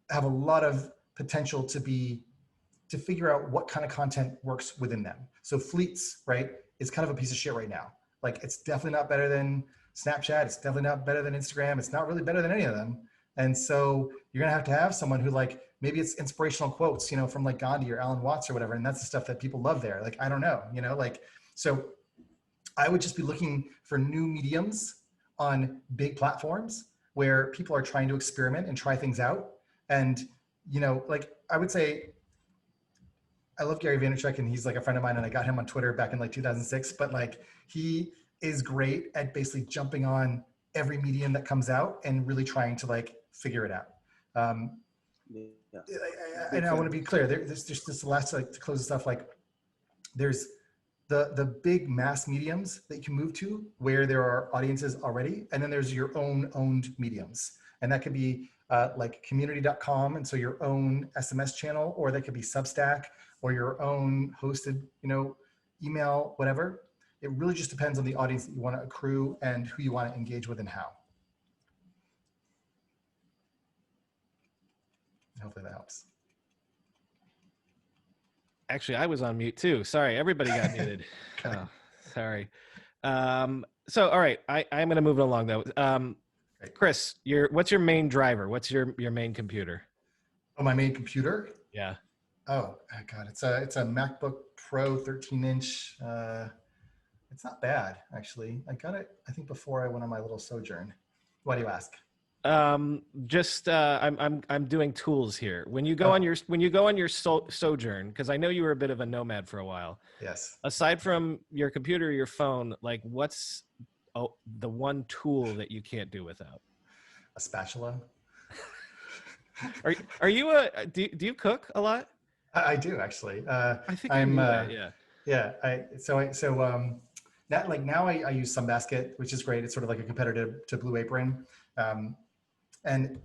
have a lot of potential to figure out what kind of content works within them. So Fleets, right, is kind of a piece of shit right now. Like it's definitely not better than Snapchat. It's definitely not better than Instagram. It's not really better than any of them. And so you're gonna have to have someone who, like, maybe it's inspirational quotes, you know, from like Gandhi or Alan Watts or whatever. And that's the stuff that people love there. Like, I don't know, you know, like, so I would just be looking for new mediums on big platforms where people are trying to experiment and try things out. And, you know, like I would say, I love Gary Vaynerchuk, and he's like a friend of mine, and I got him on Twitter back in like 2006, but like he is great at basically jumping on every medium that comes out and really trying to like figure it out. And I want to be clear, there's just this last, like, to close the stuff, like there's the big mass mediums that you can move to where there are audiences already, and then there's your own owned mediums, and that could be like community.com, and so your own SMS channel, or that could be Substack or your own hosted, you know, email, whatever. It really just depends on the audience that you want to accrue and who you want to engage with and how. Hopefully that helps. Actually, I was on mute too. Sorry, everybody got muted. Oh, sorry. So, all right, I'm going to move it along though. Chris, what's your main driver? What's your main computer? Oh, my main computer? Yeah. Oh God, it's a MacBook Pro 13-inch. It's not bad, actually. I got it, I think, before I went on my little sojourn. Why do you ask? I'm doing tools here. When you go on your sojourn, because I know you were a bit of a nomad for a while. Yes. Aside from your computer or your phone, like what's the one tool that you can't do without? A spatula. Are you do you cook a lot? I do, actually. I think I knew that, yeah. Yeah. Now I use Sunbasket, which is great. It's sort of like a competitor to Blue Apron. And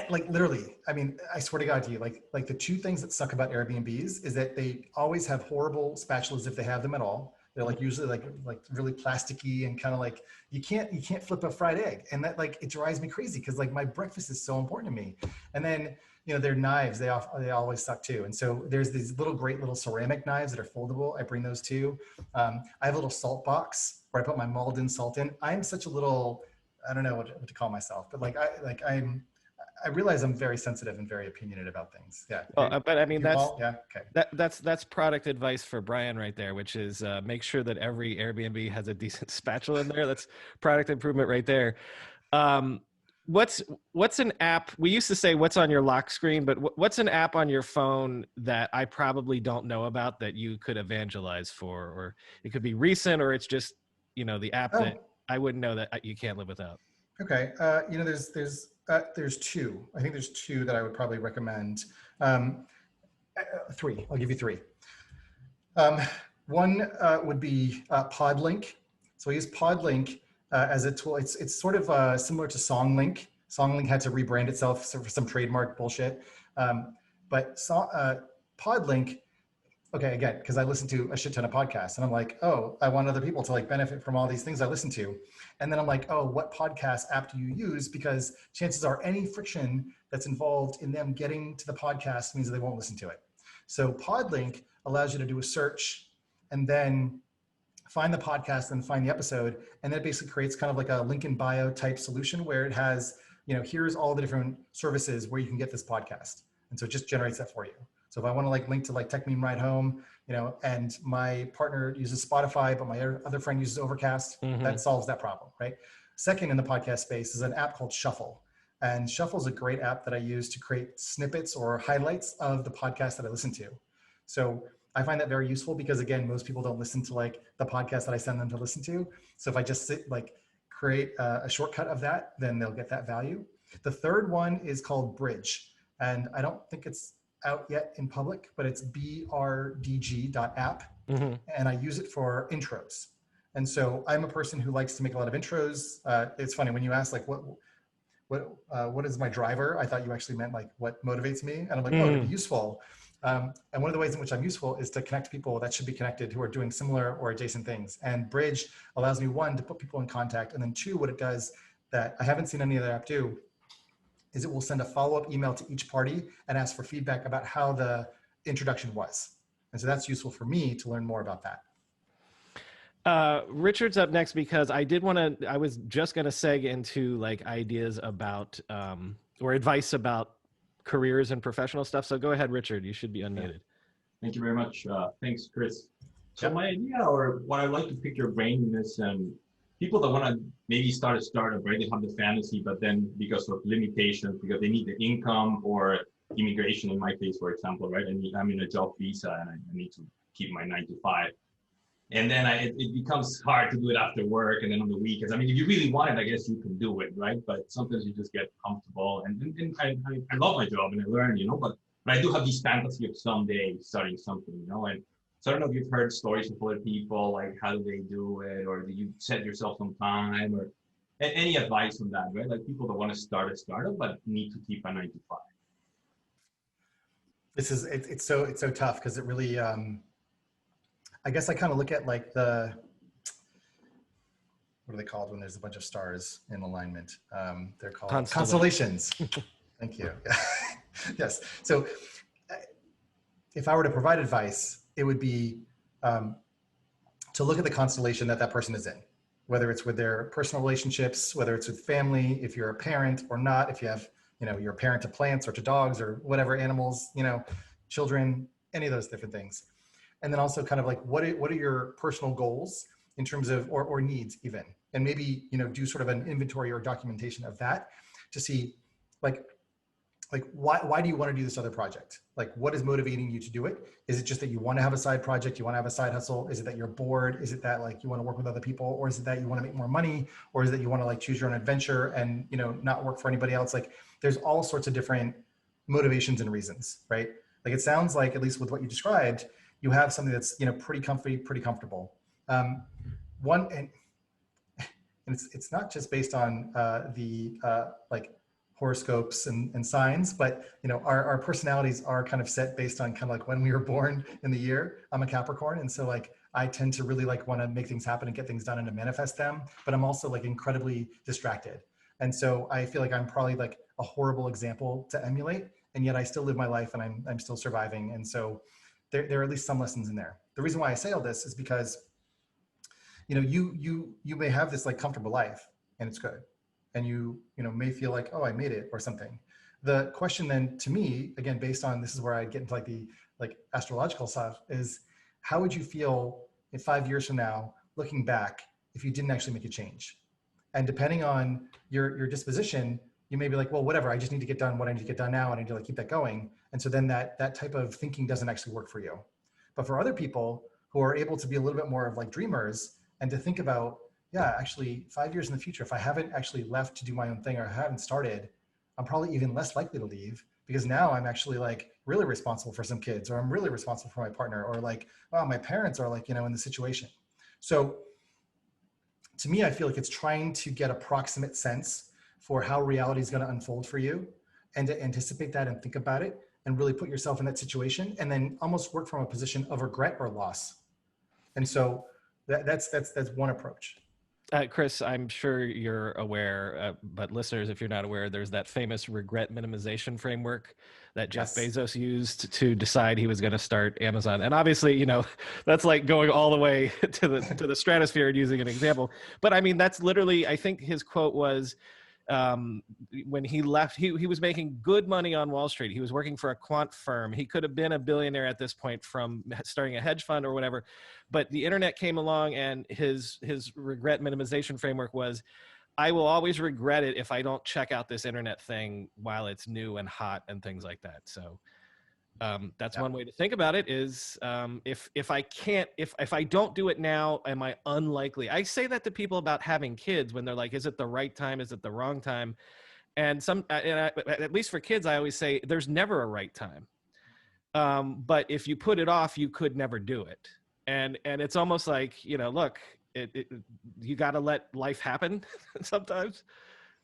like literally, I mean, I swear to God to you, like the two things that suck about Airbnbs is that they always have horrible spatulas if they have them at all. They're like usually like really plasticky and kind of like you can't flip a fried egg, and that like it drives me crazy because like my breakfast is so important to me. And then their knives they always suck too. And so there's these great little ceramic knives that are foldable. I bring those too. I have a little salt box where I put my mulled in salt in. I'm such a little, I don't know what to call myself, but I realize I'm very sensitive and very opinionated about things. Yeah. Well, but I mean, yeah. Okay. that's product advice for Brian right there, which is make sure that every Airbnb has a decent spatula in there. That's product improvement right there. What's an app? We used to say what's on your lock screen, but what's an app on your phone that I probably don't know about that you could evangelize for? Or it could be recent, or it's just the app that I wouldn't know that you can't live without. Okay. There's two. I think there's two that I would probably recommend. Three. I'll give you three. One would be Podlink. So I use Podlink as a tool. It's sort of similar to SongLink. SongLink had to rebrand itself for some trademark bullshit. But Podlink, okay, again, because I listen to a shit ton of podcasts and I'm like, oh, I want other people to like benefit from all these things I listen to. And then I'm like, oh, what podcast app do you use? Because chances are any friction that's involved in them getting to the podcast means that they won't listen to it. So Podlink allows you to do a search and then find the podcast and find the episode. And that basically creates kind of like a link in bio type solution where it has, here's all the different services where you can get this podcast. And so it just generates that for you. So if I want to like link to like Tech Meme Ride Home, and my partner uses Spotify, but my other friend uses Overcast, that solves that problem, right? Second in the podcast space is an app called Shuffle. And Shuffle is a great app that I use to create snippets or highlights of the podcast that I listen to. So I find that very useful because again, most people don't listen to like the podcast that I send them to listen to. So if I just create a shortcut of that, then they'll get that value. The third one is called Bridge. And I don't think it's out yet in public, but it's brdg.app. And I use it for intros. And so I'm a person who likes to make a lot of intros. It's funny when you ask like, what is my driver? I thought you actually meant like what motivates me. And I'm like, oh, to be useful. And one of the ways in which I'm useful is to connect people that should be connected who are doing similar or adjacent things. And Bridge allows me, one, to put people in contact. And then two, what it does that I haven't seen any other app do is it will send a follow-up email to each party and ask for feedback about how the introduction was. And so that's useful for me to learn more about that. Richard's up next because I was just going to seg into like ideas about, or advice about careers and professional stuff. So go ahead, Richard, you should be unmuted. Thank you very much. Thanks, Chris. So my idea, or what I'd like to pick your brain is people that want to maybe start a startup, right? They have the fantasy, but then because of limitations, because they need the income or immigration, in my case, for example, right? I'm in a job visa and I need to keep my 9 to 5. And then it becomes hard to do it after work and then on the weekends. I mean, if you really want it, I guess you can do it, right? But sometimes you just get comfortable. And I love my job and I learn, but I do have this fantasy of someday starting something, And so I don't know if you've heard stories of other people, like how do they do it? Or do you set yourself some time or any advice on that, right? Like people that want to start a startup, but need to keep a 9 to 5. It's so tough because it really, I guess I kind of look at like what are they called when there's a bunch of stars in alignment? They're called constellations. Thank you. Yes. So if I were to provide advice, it would be to look at the constellation that person is in, whether it's with their personal relationships, whether it's with family, if you're a parent or not, if you have, you're a parent to plants or to dogs or whatever animals, children, any of those different things. And then also kind of like, what are your personal goals in terms of, or needs even, and maybe, do sort of an inventory or documentation of that to see like why do you want to do this other project? Like, what is motivating you to do it? Is it just that you want to have a side project? You want to have a side hustle? Is it that you're bored? Is it that like you want to work with other people? Or is it that you want to make more money? Or is it that you want to like choose your own adventure and, not work for anybody else? Like there's all sorts of different motivations and reasons, right? Like it sounds like, at least with what you described, you have something that's, pretty comfy, pretty comfortable. And it's not just based on the like horoscopes and signs, but our personalities are kind of set based on kind of like when we were born in the year. I'm a Capricorn, and so like I tend to really like want to make things happen and get things done and to manifest them, but I'm also like incredibly distracted. And so I feel like I'm probably like a horrible example to emulate, and yet I still live my life and I'm still surviving. And so there are at least some lessons in there. The reason why I say all this is because you may have this like comfortable life and it's good, and you may feel like, oh, I made it or something. The question then to me, again, based on, this is where I get into like the like astrological stuff, is how would you feel in 5 years from now, looking back, if you didn't actually make a change? And depending on your disposition, you may be like, well, whatever, I just need to get done what I need to get done now, and I need to like keep that going. And so then that type of thinking doesn't actually work for you. But for other people who are able to be a little bit more of like dreamers and to think about, yeah, actually 5 years in the future, if I haven't actually left to do my own thing or haven't started, I'm probably even less likely to leave, because now I'm actually like really responsible for some kids, or I'm really responsible for my partner, or like, wow, my parents are like, in the situation. So to me, I feel like it's trying to get a proximate sense for how reality is going to unfold for you, and to anticipate that and think about it and really put yourself in that situation, and then almost work from a position of regret or loss. And so that's one approach. Chris, I'm sure you're aware, but listeners, if you're not aware, there's that famous regret minimization framework that Jeff Bezos used to decide he was going to start Amazon. And obviously, that's like going all the way to the stratosphere and using an example. But I mean, that's literally, I think his quote was, when he left, he was making good money on Wall Street. He was working for a quant firm. He could have been a billionaire at this point from starting a hedge fund or whatever, but the internet came along, and his regret minimization framework was, I will always regret it if I don't check out this internet thing while it's new and hot and things like that. So that's one way to think about it, is if I don't do it now, am I unlikely? I say that to people about having kids when they're like, is it the right time? Is it the wrong time? And at least for kids, I always say there's never a right time. But if you put it off, you could never do it. And it's almost like, look, you got to let life happen sometimes.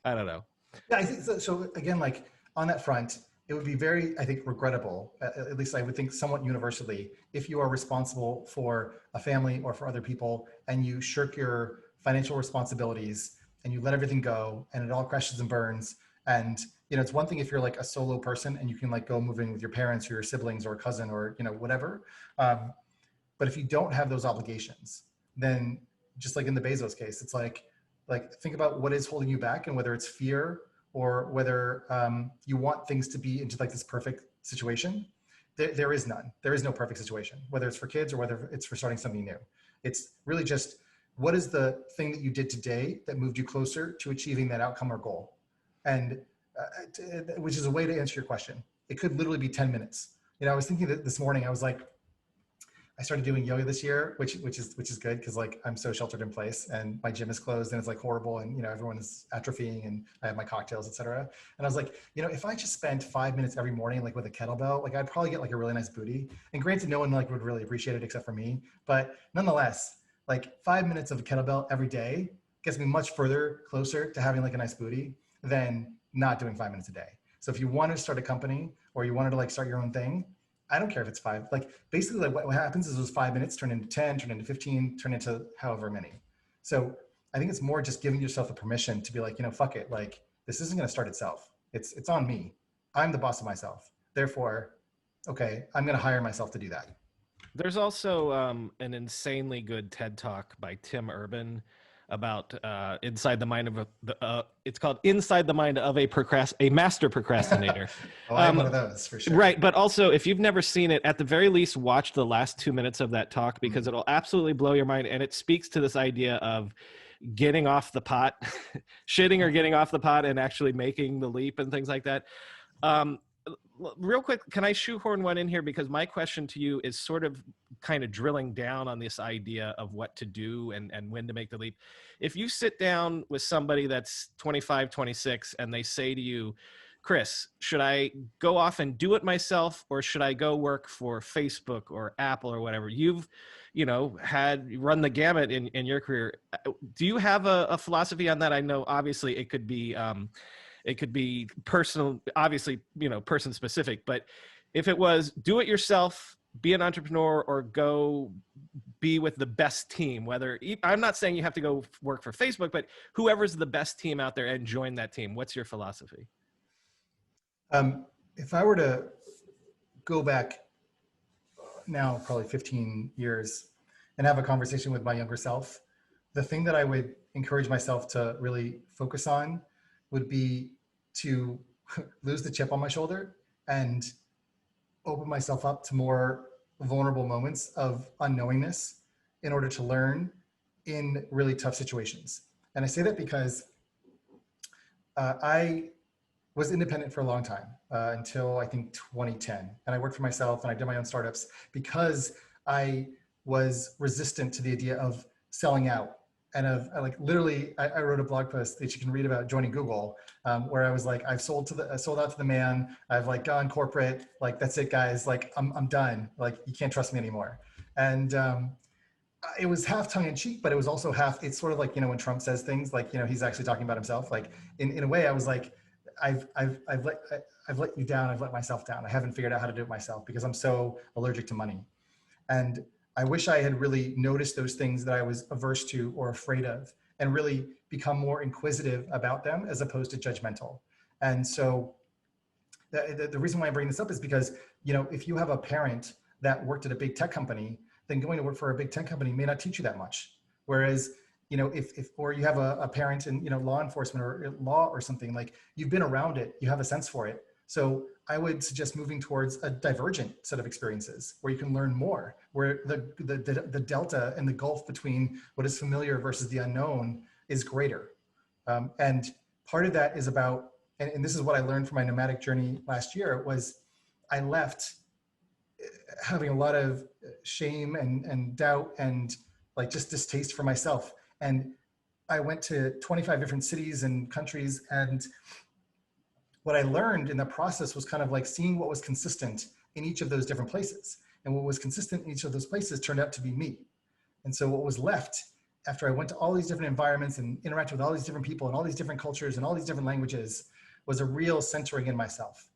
I don't know. Yeah, I think so. So again, like on that front, it would be very, I think, regrettable, at least I would think somewhat universally, if you are responsible for a family or for other people, and you shirk your financial responsibilities and you let everything go and it all crashes and burns. And, it's one thing if you're like a solo person and you can like go move in with your parents or your siblings or a cousin or, whatever. But if you don't have those obligations, then just like in the Bezos case, it's like think about what is holding you back, and whether it's fear or whether you want things to be into like this perfect situation. There is none. There is no perfect situation, whether it's for kids or whether it's for starting something new. It's really just, what is the thing that you did today that moved you closer to achieving that outcome or goal? And which is a way to answer your question. It could literally be 10 minutes. I was thinking that this morning, I was like, I started doing yoga this year, which is good, because like I'm so sheltered in place and my gym is closed and it's like horrible, and everyone is atrophying and I have my cocktails, etc. And I was like, if I just spent 5 minutes every morning like with a kettlebell, like I'd probably get like a really nice booty. And granted, no one like would really appreciate it except for me, but nonetheless, like 5 minutes of a kettlebell every day gets me much further closer to having like a nice booty than not doing 5 minutes a day. So if you want to start a company or you wanted to like start your own thing, I don't care if it's 5, like basically like what happens is those 5 minutes turn into 10, turn into 15, turn into however many. So I think it's more just giving yourself the permission to be like, fuck it. Like this isn't going to start itself. It's on me. I'm the boss of myself. Therefore, okay, I'm going to hire myself to do that. There's also an insanely good TED Talk by Tim Urban about inside the mind of it's called Inside the Mind of a Master Procrastinator. I'm one of those for sure. Right. But also, if you've never seen it, at the very least, watch the last 2 minutes of that talk, because it'll absolutely blow your mind. And it speaks to this idea of getting off the pot, shitting or getting off the pot and actually making the leap and things like that. Real quick, can I shoehorn one in here? Because my question to you is sort of kind of drilling down on this idea of what to do and when to make the leap. If you sit down with somebody that's 25, 26, and they say to you, Chris, should I go off and do it myself, or should I go work for Facebook or Apple or whatever? You've, run the gamut in your career. Do you have a philosophy on that? I know obviously it could be, It could be personal, obviously, person specific, but if it was do it yourself, be an entrepreneur, or go be with the best team, I'm not saying you have to go work for Facebook, but whoever's the best team out there and join that team. What's your philosophy? If I were to go back now, probably 15 years, and have a conversation with my younger self, the thing that I would encourage myself to really focus on would be to lose the chip on my shoulder and open myself up to more vulnerable moments of unknowingness in order to learn in really tough situations. And I say that because I was independent for a long time, until I think 2010. And I worked for myself and I did my own startups because I was resistant to the idea of selling out. And I wrote a blog post that you can read about joining Google, where I was like, I sold out to the man. I've like gone corporate. Like, that's it, guys. Like, I'm done. Like, you can't trust me anymore. And it was half tongue in cheek, but it was also half. It's sort of like, when Trump says things like, he's actually talking about himself. Like, in a way, I was like, I've let you down. I've let myself down. I haven't figured out how to do it myself because I'm so allergic to money. And I wish I had really noticed those things that I was averse to or afraid of and really become more inquisitive about them as opposed to judgmental. And so the reason why I bring this up is because, if you have a parent that worked at a big tech company, then going to work for a big tech company may not teach you that much. Whereas, or you have a parent in, law enforcement or law or something, like you've been around it, you have a sense for it. So I would suggest moving towards a divergent set of experiences where you can learn more, where the delta and the gulf between what is familiar versus the unknown is greater. And part of that is about, and this is what I learned from my nomadic journey last year, was I left having a lot of shame and doubt and like just distaste for myself. And I went to 25 different cities and countries, and what I learned in the process was kind of like seeing what was consistent in each of those different places. And what was consistent in each of those places turned out to be me. And so what was left after I went to all these different environments and interacted with all these different people and all these different cultures and all these different languages was a real centering in myself.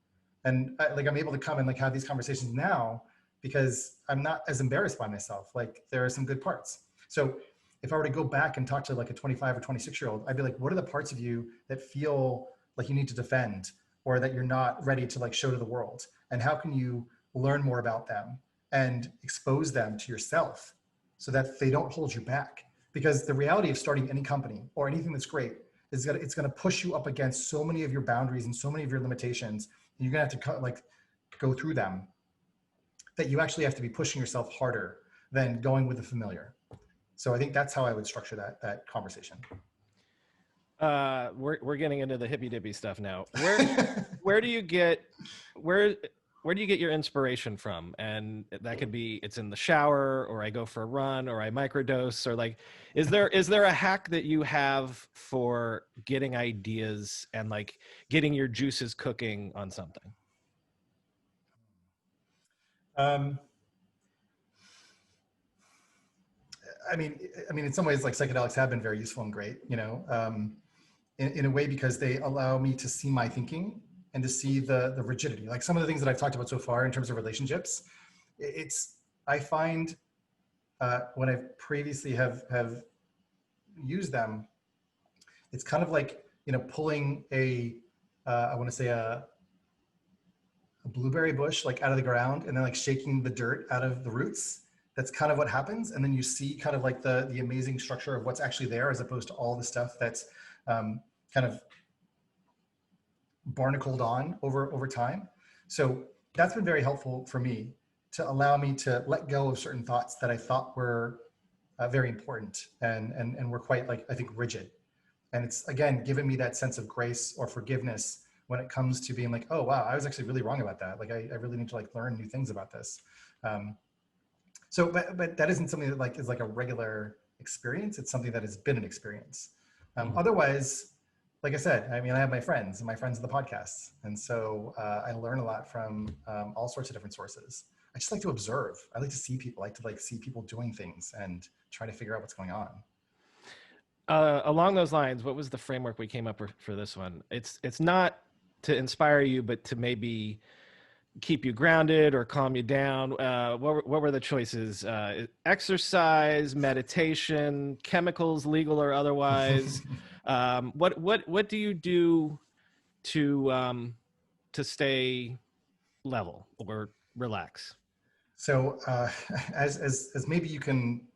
And I'm able to come and like have these conversations now because I'm not as embarrassed by myself. Like, there are some good parts. So if I were to go back and talk to like a 25 or 26-year-old, I'd be like, what are the parts of you that feel like you need to defend or that you're not ready to like show to the world? And how can you learn more about them and expose them to yourself so that they don't hold you back? Because the reality of starting any company or anything that's great is that it's going to push you up against so many of your boundaries and so many of your limitations. And you're going to have to go through them, that you actually have to be pushing yourself harder than going with the familiar. So I think that's how I would structure that conversation. We're getting into the hippy dippy stuff now. Where do you get your inspiration from? And that could be it's in the shower, or I go for a run, or I microdose, or like, is there a hack that you have for getting ideas and like getting your juices cooking on something? I mean, in some ways, like psychedelics have been very useful and great, in a way, because they allow me to see my thinking and to see the rigidity. Like some of the things that I've talked about so far in terms of relationships, I find when I previously have used them, it's kind of like, pulling I want to say a blueberry bush like out of the ground and then like shaking the dirt out of the roots. That's kind of what happens. And then you see kind of like the amazing structure of what's actually there, as opposed to all the stuff that's kind of barnacled on over time. So that's been very helpful for me to allow me to let go of certain thoughts that I thought were very important and were quite, like, I think, rigid. And it's, again, given me that sense of grace or forgiveness when it comes to being like, oh, wow, I was actually really wrong about that. Like, I really need to like learn new things about this. But that isn't something that like is like a regular experience. It's something that has been an experience. Otherwise, like I said, I mean, I have my friends, and my friends are the podcasts. And so I learn a lot from all sorts of different sources. I just like to observe. I like to see people. I like to like see people doing things and try to figure out what's going on. Along those lines, what was the framework we came up with for this one? It's not to inspire you, but to maybe keep you grounded or calm you down. What were the choices? Exercise, meditation, chemicals, legal or otherwise. What do you do to stay level or relax? So as maybe you can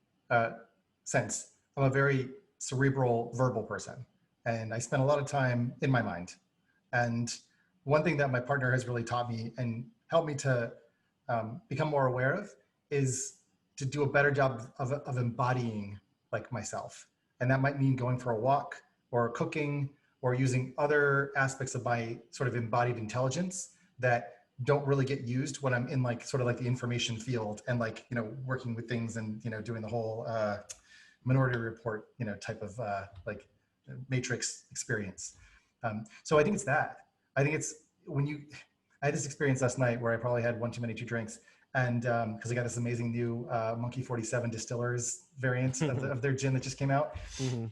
sense, I'm a very cerebral, verbal person, and I spend a lot of time in my mind. And one thing that my partner has really taught me and helped me to become more aware of is to do a better job of embodying like myself. And that might mean going for a walk or cooking or using other aspects of my sort of embodied intelligence that don't really get used when I'm in like sort of like the information field and like, you know, working with things and, you know, doing the whole Minority Report, you know, type of like matrix experience. So I think it's that. I think it's when you, I had this experience last night where I probably had one too many 2 drinks, and because I got this amazing new Monkey 47 Distillers variant of their gin that just came out. Mm-hmm.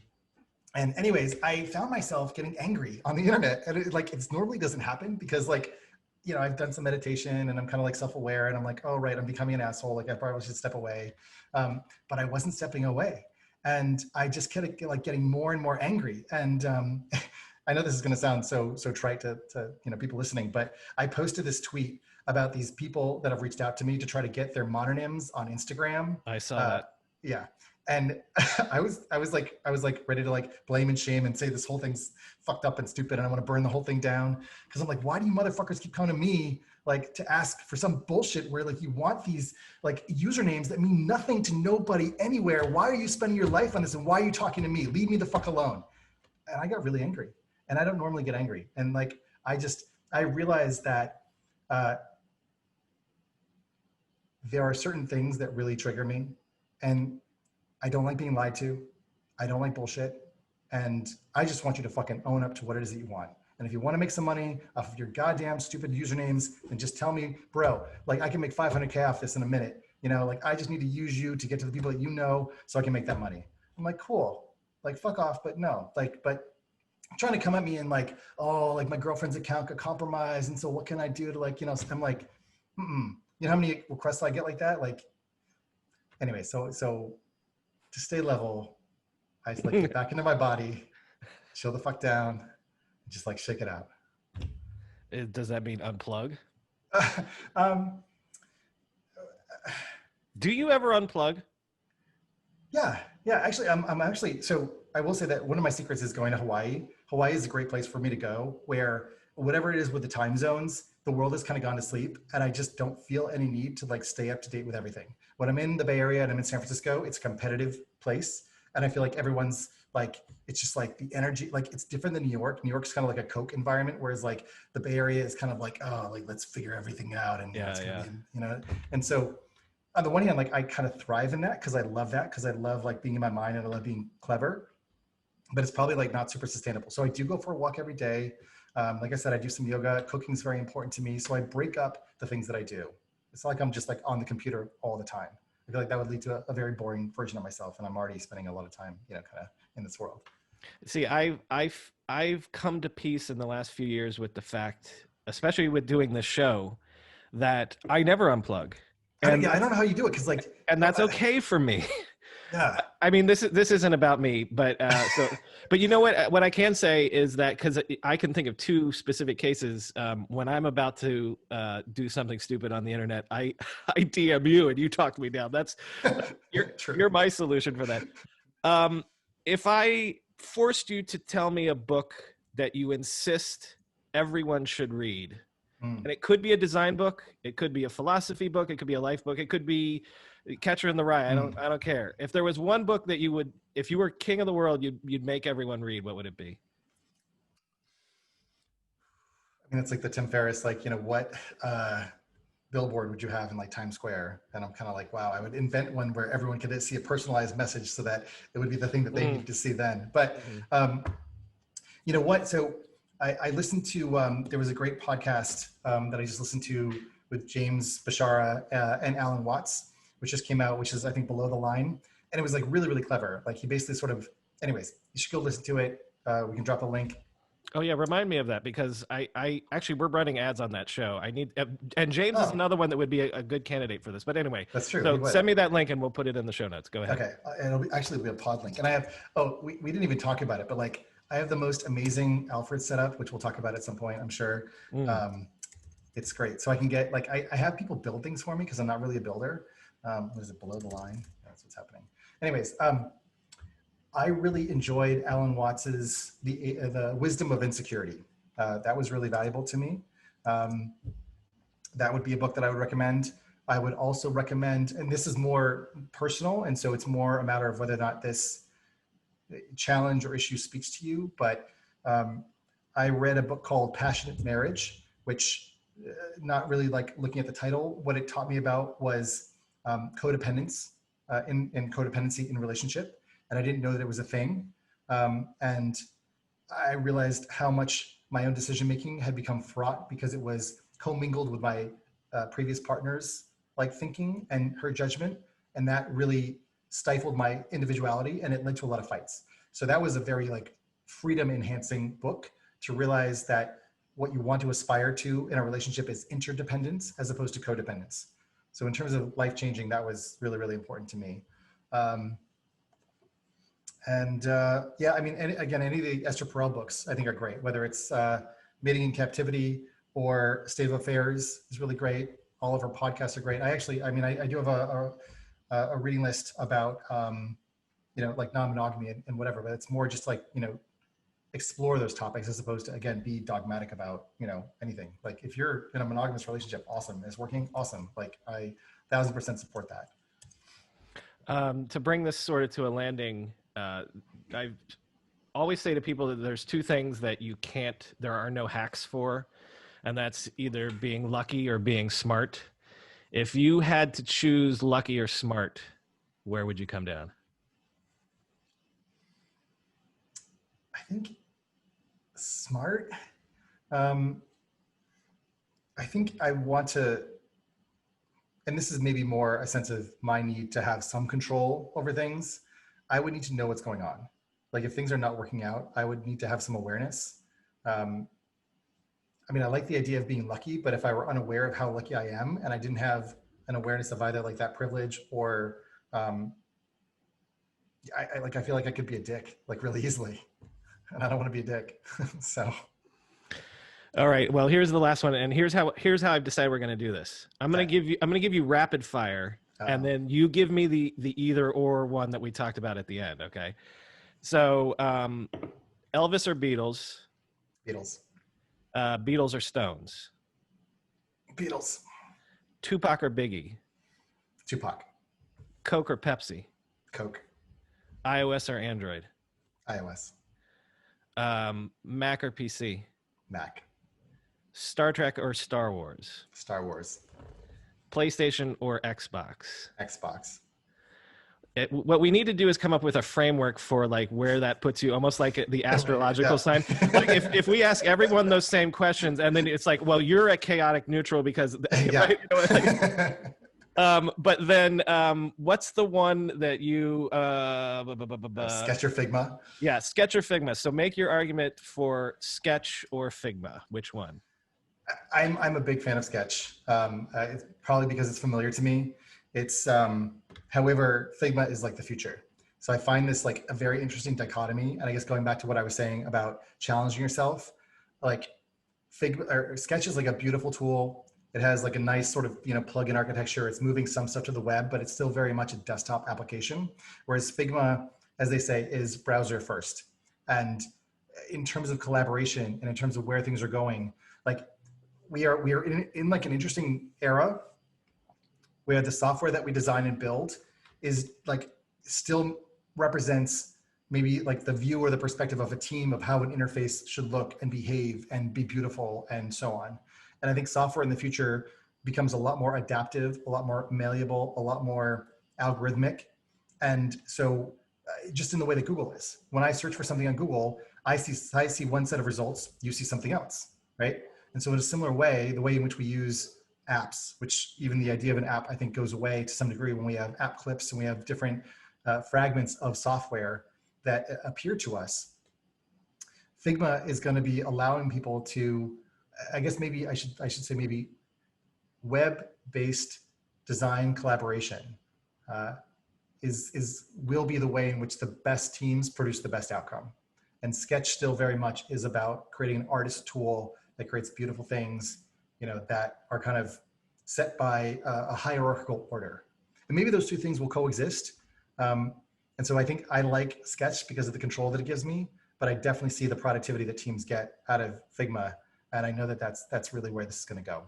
And anyways, I found myself getting angry on the internet, and it normally doesn't happen because like, you know, I've done some meditation and I'm kind of like self-aware and I'm like, oh, right, I'm becoming an asshole. Like I probably should step away. But I wasn't stepping away. And I just kept like getting more and more angry. And I know this is going to sound so trite to you know, people listening, but I posted this tweet about these people that have reached out to me to try to get their mononyms on Instagram. I saw that. Yeah. And I was like ready to like blame and shame and say this whole thing's fucked up and stupid and I want to burn the whole thing down. Cause I'm like, why do you motherfuckers keep coming to me like to ask for some bullshit where like you want these like usernames that mean nothing to nobody anywhere? Why are you spending your life on this? And why are you talking to me? Leave me the fuck alone. And I got really angry, and I don't normally get angry. And like, I realized that there are certain things that really trigger me, and I don't like being lied to. I don't like bullshit. And I just want you to fucking own up to what it is that you want. And if you want to make some money off of your goddamn stupid usernames, then just tell me, bro, like I can make 500K off this in a minute. You know, like I just need to use you to get to the people that you know so I can make that money. I'm like, cool, like fuck off, but no, like, but trying to come at me and like, oh, like my girlfriend's account got compromised. And so what can I do to like, you know, I'm like, you know how many requests I get like that? Like, anyway, so to stay level, I just like get back into my body, chill the fuck down, just like shake it out. Does that mean unplug? Do you ever unplug? Yeah. Actually, I'm actually, so I will say that one of my secrets is going to Hawaii. Hawaii is a great place for me to go, where whatever it is with the time zones, the world has kind of gone to sleep, and I just don't feel any need to like stay up to date with everything. When I'm in the Bay Area and I'm in San Francisco, it's a competitive place. And I feel like everyone's like, it's just like the energy, like it's different than New York. New York's kind of like a Coke environment, whereas like the Bay Area is kind of like, oh, like let's figure everything out. And yeah. be, you know, and so on the one hand, like I kind of thrive in that because I love that, because I love like being in my mind and I love being clever, but it's probably like not super sustainable. So I do go for a walk every day. Like I said, I do some yoga. Cooking is very important to me. So I break up the things that I do. It's not like I'm just like on the computer all the time. I feel like that would lead to a very boring version of myself. And I'm already spending a lot of time, you know, kind of in this world. See, I've come to peace in the last few years with the fact, especially with doing this show, that I never unplug. And I don't know how you do it. Cause like, and that's okay for me. Yeah. I mean, this isn't about me, but but you know what I can say is that, because I can think of 2 specific cases when I'm about to do something stupid on the internet, I DM you and you talk me down. That's you're my solution for that. If I forced you to tell me a book that you insist everyone should read, and it could be a design book, it could be a philosophy book, it could be a life book, it could be Catcher in the Rye. I don't care. If there was one book that you would, if you were king of the world, you'd make everyone read, what would it be? I mean, it's like the Tim Ferriss, like, you know, what billboard would you have in like Times Square? And I'm kind of like, wow, I would invent one where everyone could see a personalized message so that it would be the thing that they needed to see then. But you know what? So I listened to, there was a great podcast that I just listened to with James Bashara and Alan Watts, which just came out, which is I think Below the Line. And it was like really, really clever. Like he basically sort of anyways, you should go listen to it. We can drop the link. Oh yeah, remind me of that, because I actually, we're running ads on that show. I need, and James is another one that would be a good candidate for this. But anyway, That's true. So send me that link and we'll put it in the show notes. Go ahead. Okay, and it'll actually be a pod link. And I have, we didn't even talk about it, but like I have the most amazing Alfred setup, which we'll talk about at some point, I'm sure. It's great. So I can get like, I have people build things for me because I'm not really a builder. What is it, below the line? That's what's happening. Anyways, I really enjoyed Alan Watts's the Wisdom of Insecurity. That was really valuable to me. That would be a book that I would recommend. I would also recommend, and this is more personal, and so it's more a matter of whether or not this challenge or issue speaks to you, but I read a book called Passionate Marriage, which not really like looking at the title, what it taught me about was codependence and codependency in relationship. And I didn't know that it was a thing. And I realized how much my own decision-making had become fraught because it was commingled with my previous partner's like thinking and her judgment. And that really stifled my individuality and it led to a lot of fights. So that was a very like freedom enhancing book to realize that what you want to aspire to in a relationship is interdependence as opposed to codependence. So in terms of life-changing, that was really, really important to me. Yeah, I mean, again, any of the Esther Perel books I think are great, whether it's Mating in Captivity or State of Affairs is really great. All of her podcasts are great. I do have a reading list about, like non-monogamy and whatever, but it's more just like, explore those topics as opposed to, again, be dogmatic about, anything. Like if you're in a monogamous relationship, awesome. It's working, awesome. Like I 1000% support that. To bring this sort of to a landing, I always say to people that there's two things that there are no hacks for, and that's either being lucky or being smart. If you had to choose lucky or smart, where would you come down? I think smart. I think I want to, and this is maybe more a sense of my need to have some control over things. I would need to know what's going on. Like if things are not working out, I would need to have some awareness. I like the idea of being lucky, but if I were unaware of how lucky I am and I didn't have an awareness of either like that privilege or I feel like I could be a dick like really easily. And I don't want to be a dick. So. All right. Well, here's the last one, and here's how I've decided we're going to do this. I'm going to give you rapid fire, and then you give me the either or one that we talked about at the end. Okay. So, Elvis or Beatles? Beatles. Beatles or Stones? Beatles. Tupac or Biggie? Tupac. Coke or Pepsi? Coke. iOS or Android? iOS. Mac or PC? Mac. Star Trek or Star Wars? Star Wars. PlayStation or Xbox? Xbox. What we need to do is come up with a framework for like where that puts you, almost like the astrological sign. Like if we ask everyone those same questions and then it's like, well, you're a chaotic neutral because, right? But then what's the one that you Sketch or Figma? Yeah, Sketch or Figma. So make your argument for Sketch or Figma. Which one? I'm a big fan of Sketch. It's probably because it's familiar to me. It's however, Figma is like the future. So I find this like a very interesting dichotomy. And I guess going back to what I was saying about challenging yourself, like Figma or Sketch is like a beautiful tool. It has like a nice sort of, plug-in architecture. It's moving some stuff to the web, but it's still very much a desktop application. Whereas Figma, as they say, is browser first. And in terms of collaboration and in terms of where things are going, like we are in like an interesting era where the software that we design and build is like still represents maybe like the view or the perspective of a team of how an interface should look and behave and be beautiful and so on. And I think software in the future becomes a lot more adaptive, a lot more malleable, a lot more algorithmic. And so just in the way that Google is, when I search for something on Google, I see one set of results, you see something else, right? And so in a similar way, the way in which we use apps, which even the idea of an app, I think goes away to some degree when we have app clips and we have different fragments of software. that appear to us, Figma is going to be allowing people to, I guess maybe I should say maybe web-based design collaboration will be the way in which the best teams produce the best outcome. And Sketch still very much is about creating an artist tool that creates beautiful things, that are kind of set by a hierarchical order. And maybe those two things will coexist. And so I think I like Sketch because of the control that it gives me, but I definitely see the productivity that teams get out of Figma. And I know that that's really where this is going to go.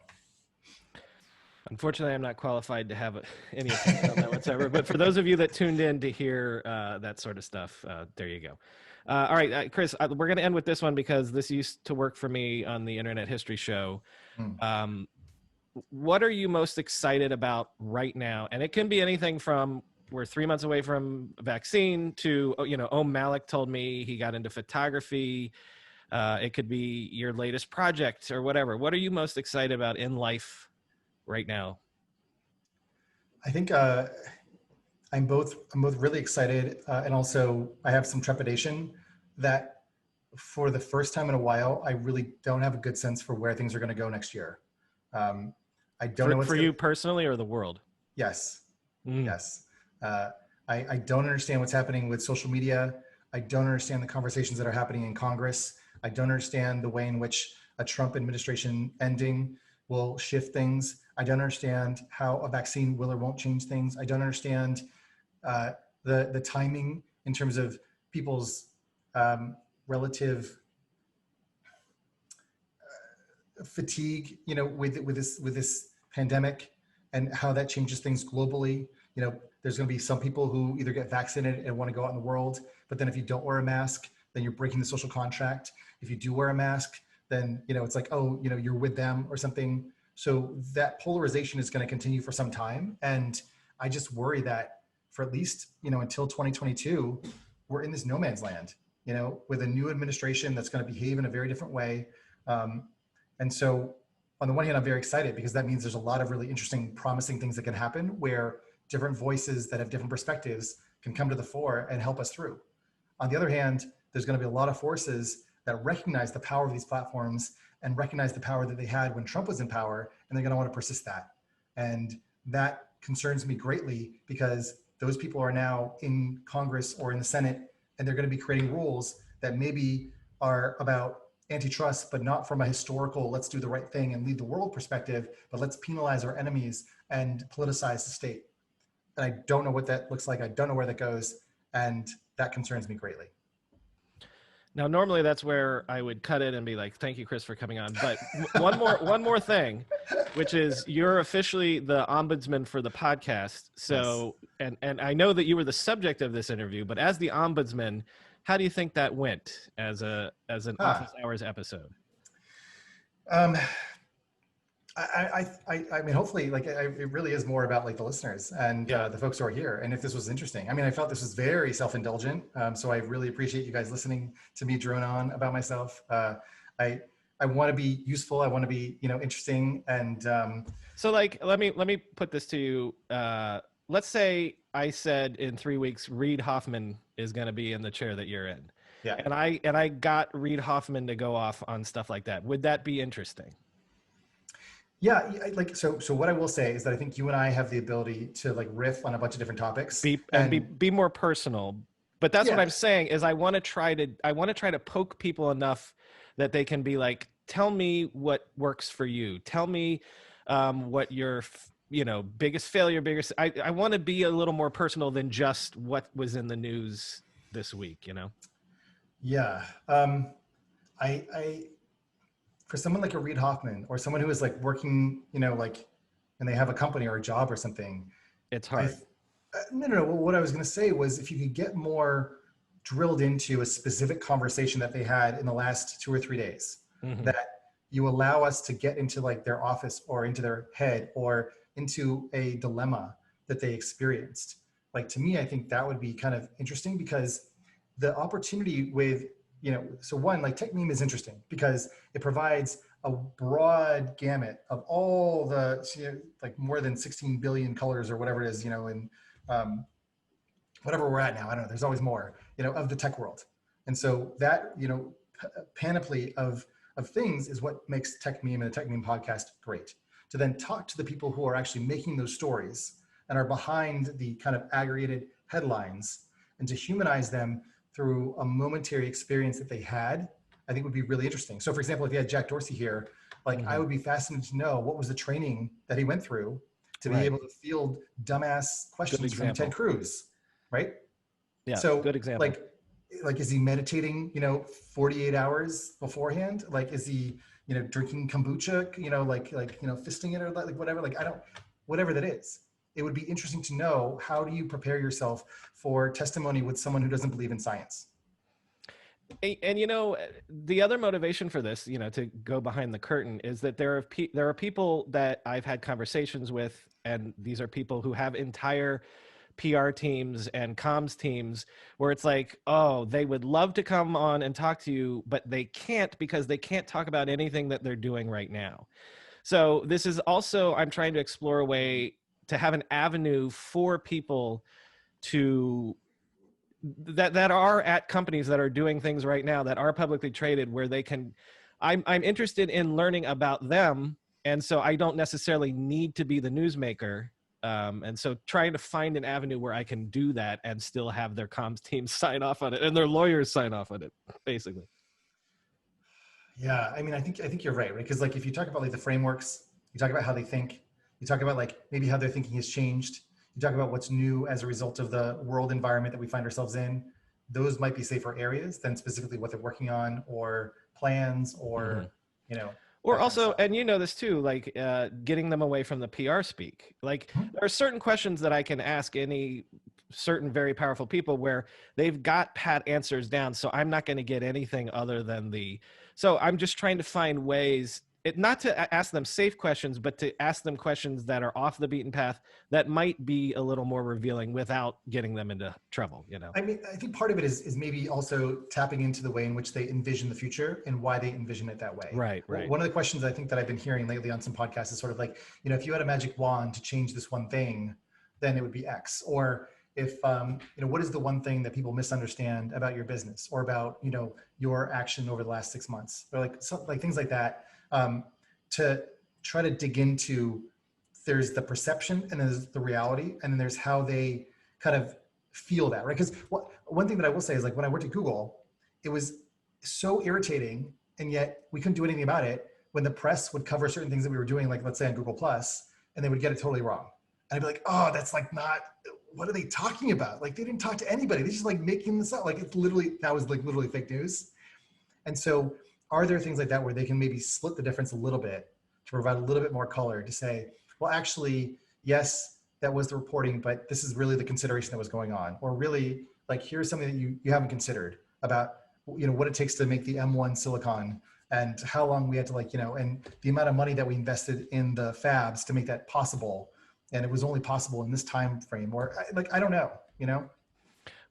Unfortunately, I'm not qualified to have any opinion on that whatsoever. But for those of you that tuned in to hear that sort of stuff, there you go. All right, Chris, we're going to end with this one because this used to work for me on the Internet History Show. What are you most excited about right now? And it can be anything from we're 3 months away from a vaccine to, Malik told me he got into photography. It could be your latest project or whatever. What are you most excited about in life right now? I think I'm both really excited, and also I have some trepidation that for the first time in a while, I really don't have a good sense for where things are going to go next year. I don't know what's for you personally or the world. Yes, yes. I don't understand what's happening with social media. I don't understand the conversations that are happening in Congress. I don't understand the way in which a Trump administration ending will shift things. I don't understand how a vaccine will or won't change things. I don't understand the timing in terms of people's relative fatigue, with this pandemic and how that changes things globally. There's going to be some people who either get vaccinated and want to go out in the world, but then if you don't wear a mask, then you're breaking the social contract. If you do wear a mask, then it's like, oh, you're with them or something. So that polarization is going to continue for some time, and I just worry that for at least until 2022, we're in this no man's land. With a new administration that's going to behave in a very different way. And so on the one hand, I'm very excited because that means there's a lot of really interesting, promising things that can happen where different voices that have different perspectives can come to the fore and help us through. On the other hand, there's going to be a lot of forces that recognize the power of these platforms and recognize the power that they had when Trump was in power, and they're going to want to persist that. And that concerns me greatly because those people are now in Congress or in the Senate, and they're going to be creating rules that maybe are about antitrust, but not from a historical, let's do the right thing and lead the world perspective, but let's penalize our enemies and politicize the state. And I don't know what that looks like. I don't know where that goes. And that concerns me greatly. Now, normally that's where I would cut it and be like, thank you, Chris, for coming on. But one more thing, which is you're officially the ombudsman for the podcast. So, yes. and I know that you were the subject of this interview, but as the ombudsman, how do you think that went as an office hours episode? I mean, hopefully, it really is more about the listeners and the folks who are here. And if this was interesting, I mean, I felt this was very self-indulgent. So I really appreciate you guys listening to me drone on about myself. I want to be useful. I want to be, interesting. And so let me put this to you. Let's say I said in 3 weeks, Reid Hoffman is going to be in the chair that you're in. Yeah. And I got Reid Hoffman to go off on stuff like that. Would that be interesting? Yeah, so what I will say is that I think you and I have the ability to riff on a bunch of different topics be more personal. But that's what I'm saying is I want to try to poke people enough that they can be like, tell me what works for you. Tell me what your biggest failure, I want to be a little more personal than just what was in the news this week, Yeah. For someone like a Reid Hoffman or someone who is working, and they have a company or a job or something, it's hard. No. What I was going to say was if you could get more drilled into a specific conversation that they had in the last 2 or 3 days, that you allow us to get into their office or into their head or into a dilemma that they experienced. To me, I think that would be kind of interesting because the opportunity with, so one, tech meme is interesting because it provides a broad gamut of all the, more than 16 billion colors or whatever it is, in whatever we're at now. I don't know. There's always more, of the tech world. And so that, panoply of things is what makes Tech Meme and the Tech Meme podcast great. To then talk to the people who are actually making those stories and are behind the kind of aggregated headlines, and to humanize them through a momentary experience that they had, I think would be really interesting. So for example, if you had Jack Dorsey here, like I would be fascinated to know what was the training that he went through to be able to field dumbass questions from Ted Cruz, right? Yeah, so good example. Like is he meditating 48 hours beforehand? Like is he drinking kombucha, fisting it, or like whatever, like I don't, whatever that is. It would be interesting to know, how do you prepare yourself for testimony with someone who doesn't believe in science? And the other motivation for this, to go behind the curtain, is that there are people that I've had conversations with, and these are people who have entire PR teams and comms teams where it's like, oh, they would love to come on and talk to you, but they can't because they can't talk about anything that they're doing right now. So this is also, I'm trying to explore a way to have an avenue for people that are at companies that are doing things right now that are publicly traded, where they can, I'm interested in learning about them. And so I don't necessarily need to be the newsmaker. And so trying to find an avenue where I can do that and still have their comms team sign off on it and their lawyers sign off on it, basically. Yeah, I mean, I think you're right? Because like if you talk about like the frameworks, you talk about how they think, you talk about like maybe how their thinking has changed, you talk about what's new as a result of the world environment that we find ourselves in. Those might be safer areas than specifically what they're working on or plans or Or also, and this too, like getting them away from the PR speak. Like there are certain questions that I can ask any certain very powerful people where they've got pat answers down. So I'm not going to get anything other than so I'm just trying to find ways, not to ask them safe questions, but to ask them questions that are off the beaten path that might be a little more revealing without getting them into trouble, I mean, I think part of it is maybe also tapping into the way in which they envision the future and why they envision it that way. Right. One of the questions I think that I've been hearing lately on some podcasts is sort of like, if you had a magic wand to change this one thing, then it would be X. Or if, what is the one thing that people misunderstand about your business or about, your action over the last 6 months, or like things like that. To try to dig into, there's the perception and there's the reality, and then there's how they kind of feel that, right? Because one thing that I will say is, like, when I worked at Google, it was so irritating, and yet we couldn't do anything about it when the press would cover certain things that we were doing, like let's say on Google Plus, and they would get it totally wrong. And I'd be like, oh, that's like not, what are they talking about? Like they didn't talk to anybody. They just like making this up. Like it's literally, that was like literally fake news. And so are there things like that where they can maybe split the difference a little bit to provide a little bit more color to say, well, actually, yes, that was the reporting, but this is really the consideration that was going on. Or really, like, here's something that you haven't considered about, what it takes to make the M1 silicon and how long we had to and the amount of money that we invested in the fabs to make that possible. And it was only possible in this time frame, or I don't know,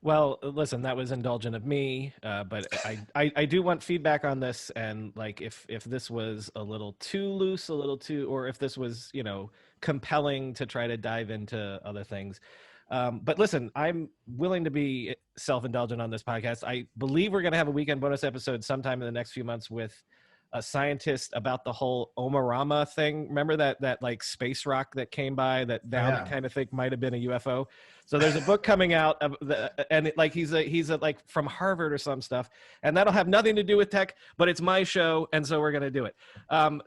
Well, listen, that was indulgent of me, but I do want feedback on this, and like if this was a little too loose, a little too, or if this was compelling to try to dive into other things. But listen, I'm willing to be self-indulgent on this podcast. I believe we're going to have a weekend bonus episode sometime in the next few months with a scientist about the whole Omarama thing. Remember that like space rock that came by that now I kind of think might have been a UFO. So there's a book coming out of he's like from Harvard or some stuff, and that'll have nothing to do with tech, but it's my show, and so we're going to do it.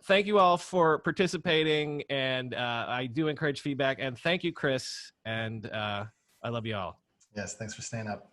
Thank you all for participating, and I do encourage feedback, and thank you, Chris, and I love you all. Yes, thanks for staying up.